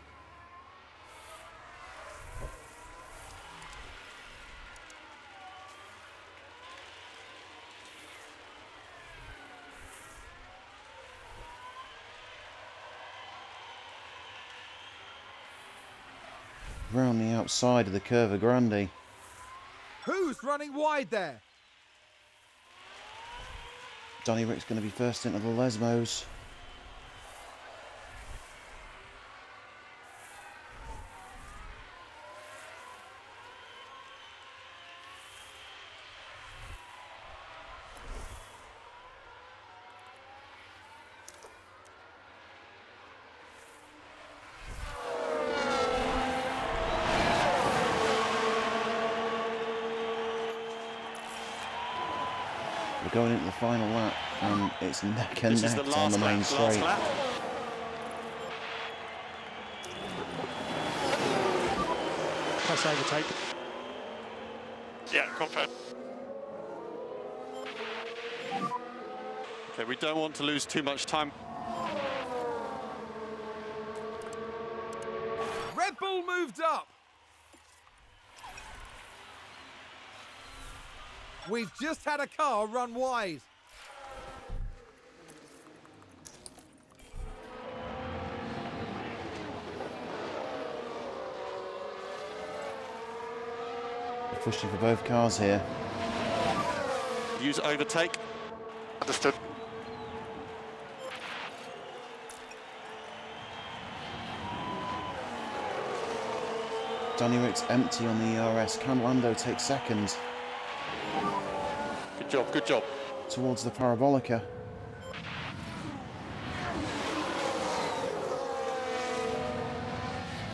Round the outside of the Curva Grande. Who's running wide there? Danny Ric's going to be first into the Lesmos. We're going into the final lap, and it's neck and neck on the main straight. Press overtake. Yeah, confirm. Okay, we don't want to lose too much time. Red Bull moved up. We've just had a car run wide. We're pushing for both cars here. Use overtake. Understood. Danny Ric's empty on the ERS. Can Lando take second? Good job, good job. Towards the Parabolica.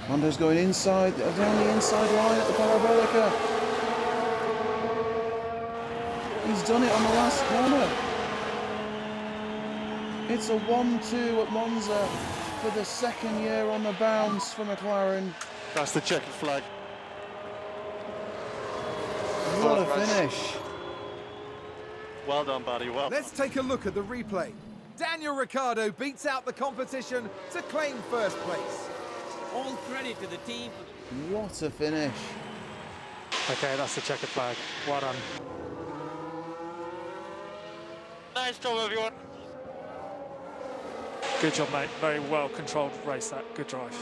Lando's going inside, down the inside line at the Parabolica. He's done it on the last corner. It's a 1-2 at Monza for the second year on the bounce for McLaren. That's the checkered flag. What a finish. Well done, buddy, well done. Let's take a look at the replay. Daniel Ricciardo beats out the competition to claim first place. All credit to the team. What a finish. Okay, that's the checkered flag. Well done. Nice job, everyone. Good job, mate. Very well controlled race that. Good drive.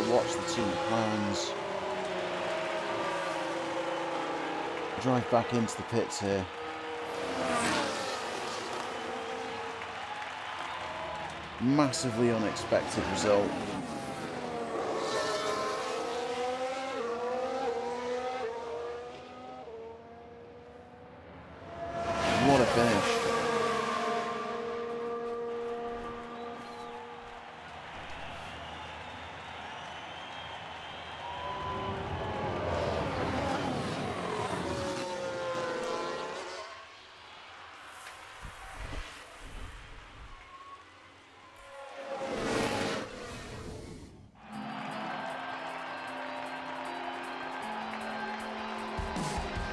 watch the team plans. Drive back into the pits here. Massively unexpected result. What a finish.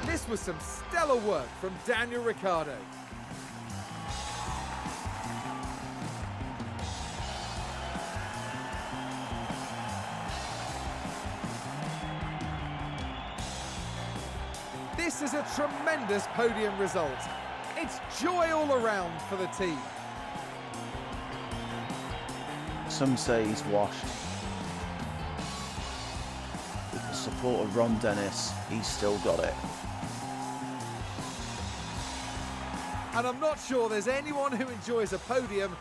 This was some stellar work from Daniel Ricciardo. This is a tremendous podium result. It's joy all around for the team. Some say he's washed. With the support of Ron Dennis, he's still got it. And I'm not sure there's anyone who enjoys a podium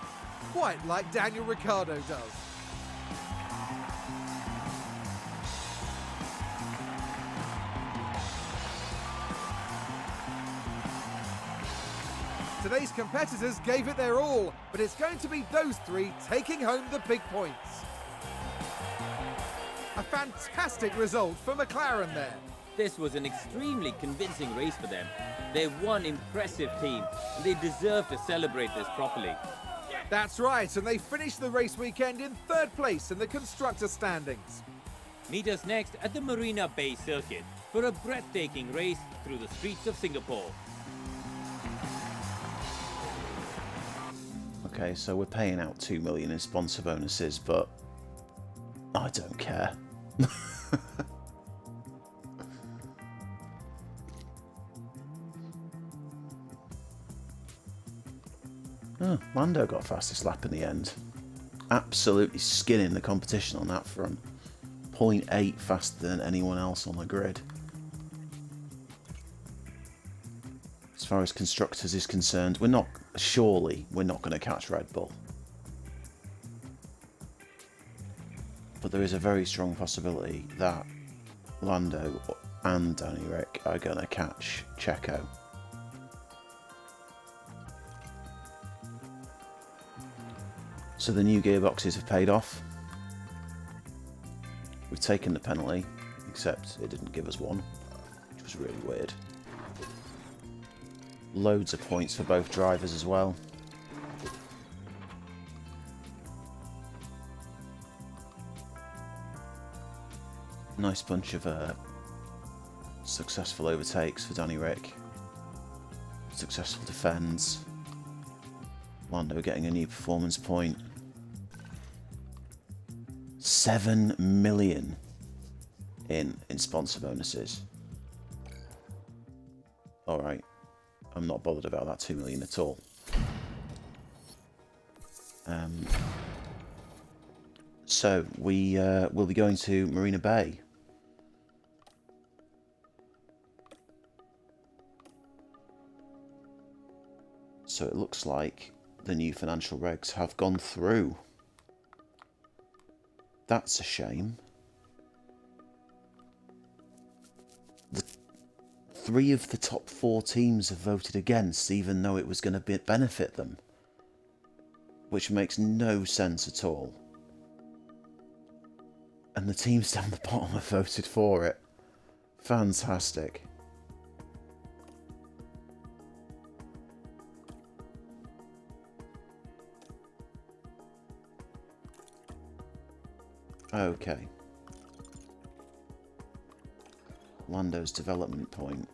quite like Daniel Ricciardo does. Today's competitors gave it their all, but it's going to be those three taking home the big points. A fantastic result for McLaren there. This was an extremely convincing race for them. They're one impressive team, and they deserve to celebrate this properly. That's right, and they finished the race weekend in third place in the constructor standings. Meet us next at the Marina Bay Circuit for a breathtaking race through the streets of Singapore. Okay, so we're paying out 2 million in sponsor bonuses, but I don't care. Oh, Lando got fastest lap in the end. Absolutely skinning the competition on that front. 0.8 faster than anyone else on the grid. As far as constructors is concerned, we're not going to catch Red Bull. But there is a very strong possibility that Lando and Danny Rick are going to catch Checo. So the new gearboxes have paid off. We've taken the penalty, except it didn't give us one, which was really weird. Loads of points for both drivers as well. Nice bunch of successful overtakes for Danny Rick. Successful defends. Lando getting a new performance point. 7 million in sponsor bonuses. Alright, I'm not bothered about that 2 million at all. So we will be going to Marina Bay. So it looks like the new financial regs have gone through. That's a shame. Three of the top 4 teams have voted against, even though it was going to benefit them. Which makes no sense at all. And the teams down the bottom have voted for it. Fantastic. Okay. Lando's development point.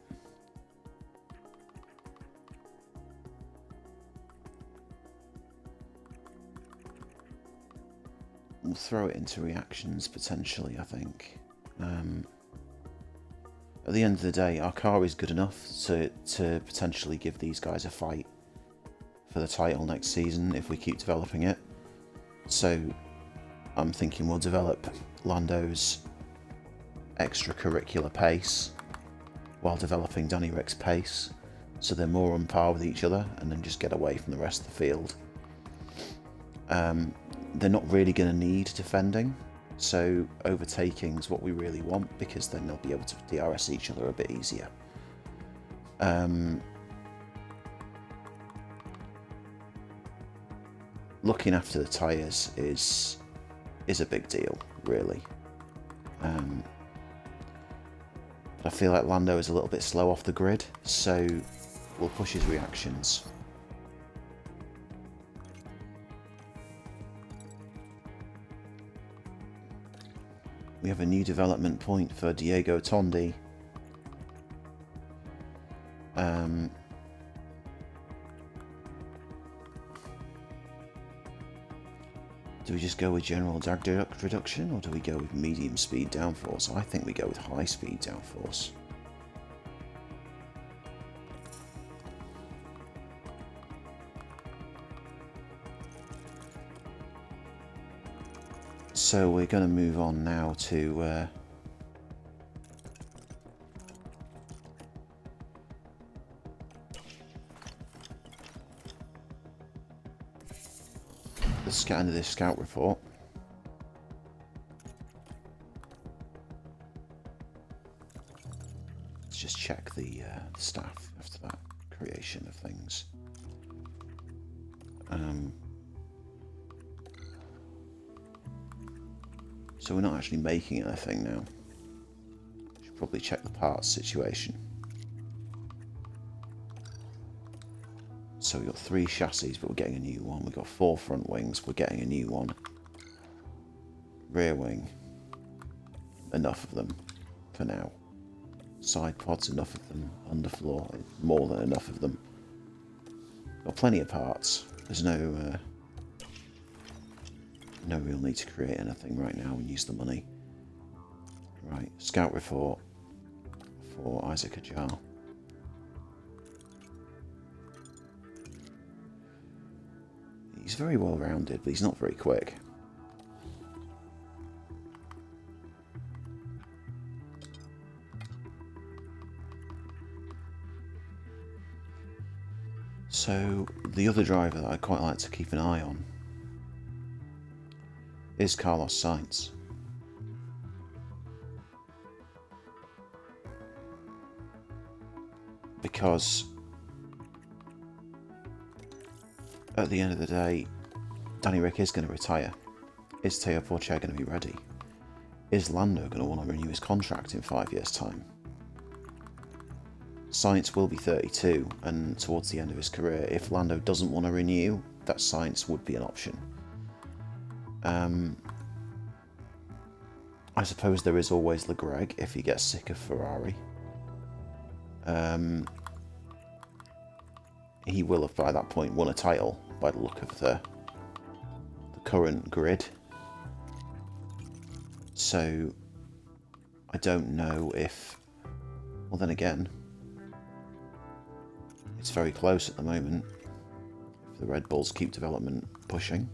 We'll throw it into reactions potentially, I think. At the end of the day, our car is good enough to potentially give these guys a fight for the title next season if we keep developing it. So I'm thinking we'll develop Lando's extracurricular pace while developing Danny Rick's pace, so they're more on par with each other, and then just get away from the rest of the field. They're not really going to need defending, so overtaking is what we really want, because then they'll be able to DRS each other a bit easier. Looking after the tyres is a big deal, really. But I feel like Lando is a little bit slow off the grid, so we'll push his reactions. We have a new development point for Diego Tondi. Do we just go with general drag reduction, or do we go with medium speed downforce? I think we go with high speed downforce. So we're going to move on now to the end of this scout report. Let's just check the staff after that creation of things. So we're not actually making anything now. Should probably check the parts situation. So we've got 3 chassis, but we're getting a new one. We've got 4 front wings, we're getting a new one. Rear wing, enough of them for now. Side pods, enough of them. Underfloor, more than enough of them. Got plenty of parts. There's no real need to create anything right now and use the money. Right, scout report for Isaac Ajar. He's very well rounded, but he's not very quick. So the other driver that I quite like to keep an eye on is Carlos Sainz. Because at the end of the day, Danny Rick is going to retire. Is Teo Porcher going to be ready? Is Lando going to want to renew his contract in 5 years' time? Sainz will be 32, and towards the end of his career, if Lando doesn't want to renew, that Sainz would be an option. I suppose there is always LeGreg if he gets sick of Ferrari. He will have by that point won a title by the look of the current grid. So I don't know if... Well, then again, it's very close at the moment. If the Red Bulls keep development pushing.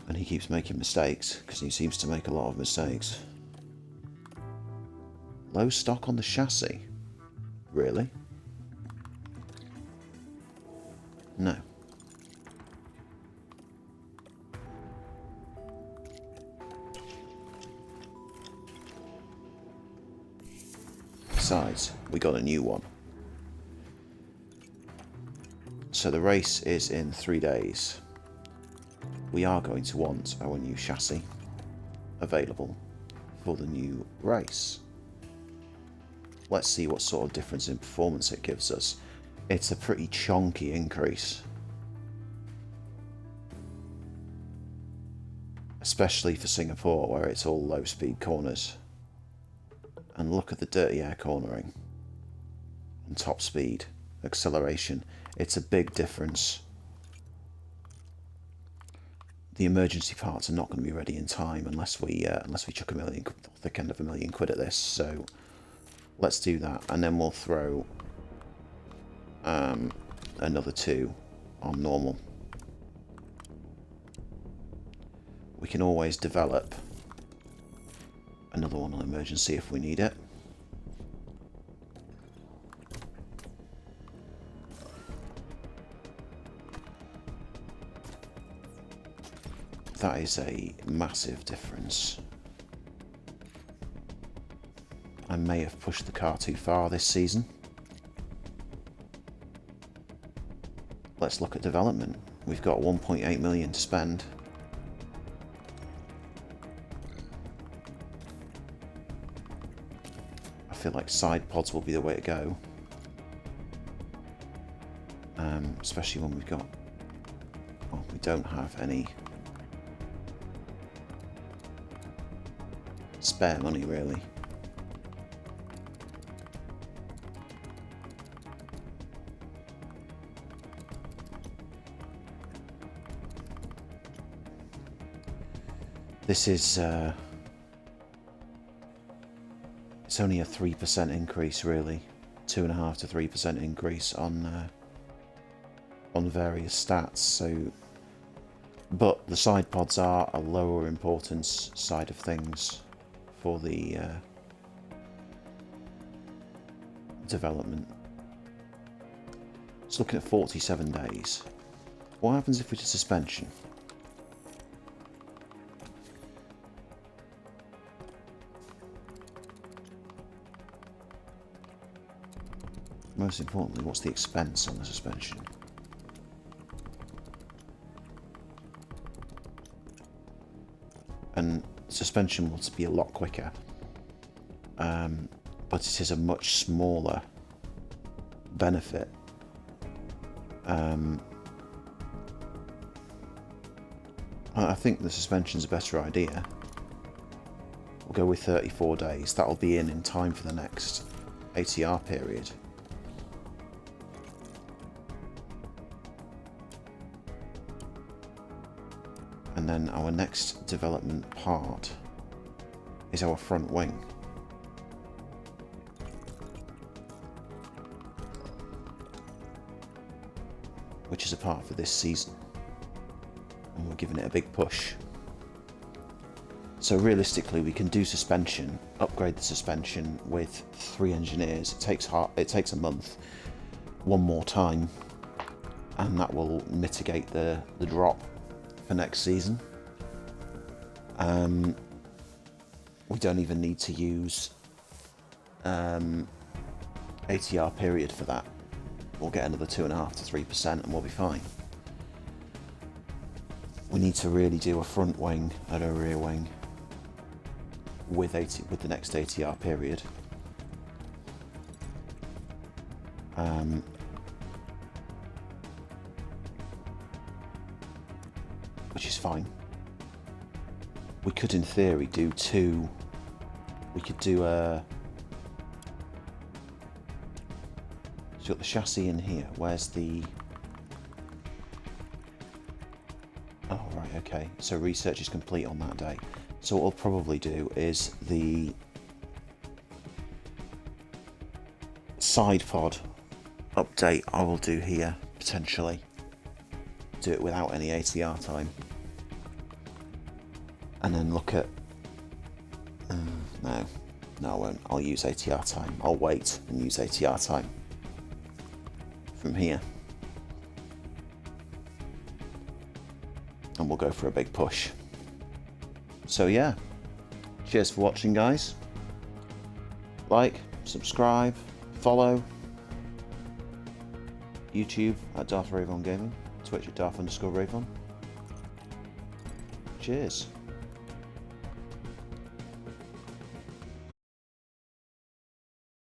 And he keeps making mistakes, because he seems to make a lot of mistakes. Low stock on the chassis? Really? No. Besides, we got a new one. So the race is in 3 days. We are going to want our new chassis available for the new race. Let's see what sort of difference in performance it gives us. It's a pretty chonky increase. Especially for Singapore, where it's all low speed corners. And look at the dirty air cornering. And top speed, acceleration. It's a big difference. The emergency parts are not going to be ready in time unless we chuck thick end of £1 million at this. So let's do that, and then we'll throw another 2 on normal. we can always develop another one on emergency if we need it. That is a massive difference. I may have pushed the car too far this season. Let's look at development. We've got 1.8 million to spend. I feel like side pods will be the way to go. Especially when we've got... well, we don't have any spare money, really. This is it's only a 3% increase, really, 2.5 to 3% increase on various stats. So, but the side pods are a lower importance side of things for the development. It's looking at 47 days. What happens if we do suspension? Most importantly, what's the expense on the suspension? And suspension will be a lot quicker, but it is a much smaller benefit. I think the suspension's a better idea. We'll go with 34 days. That'll be in time for the next ATR period. And then our next development part is our front wing. Which is a part for this season. And we're giving it a big push. So realistically, we can do suspension, upgrade the suspension with 3 engineers. It takes a month, one more time, and that will mitigate the drop for next season. We don't even need to use ATR period for that. We'll get another 2.5 to 3% and we'll be fine. We need to really do a front wing and a rear wing with the next ATR period. Which is fine. We could, in theory, do 2. We could do a... So you've got the chassis in here. Where's the... Oh, right, okay. So research is complete on that day. So what we'll probably do is the side pod update I will do here, potentially. Do it without any ATR time. And then look at... no, I won't. I'll use ATR time. I'll wait and use ATR time from here. And we'll go for a big push. So yeah, cheers for watching, guys. Like, subscribe, follow. YouTube at Darth Ravon Gaming. Twitch at Darth_Ravon. Cheers.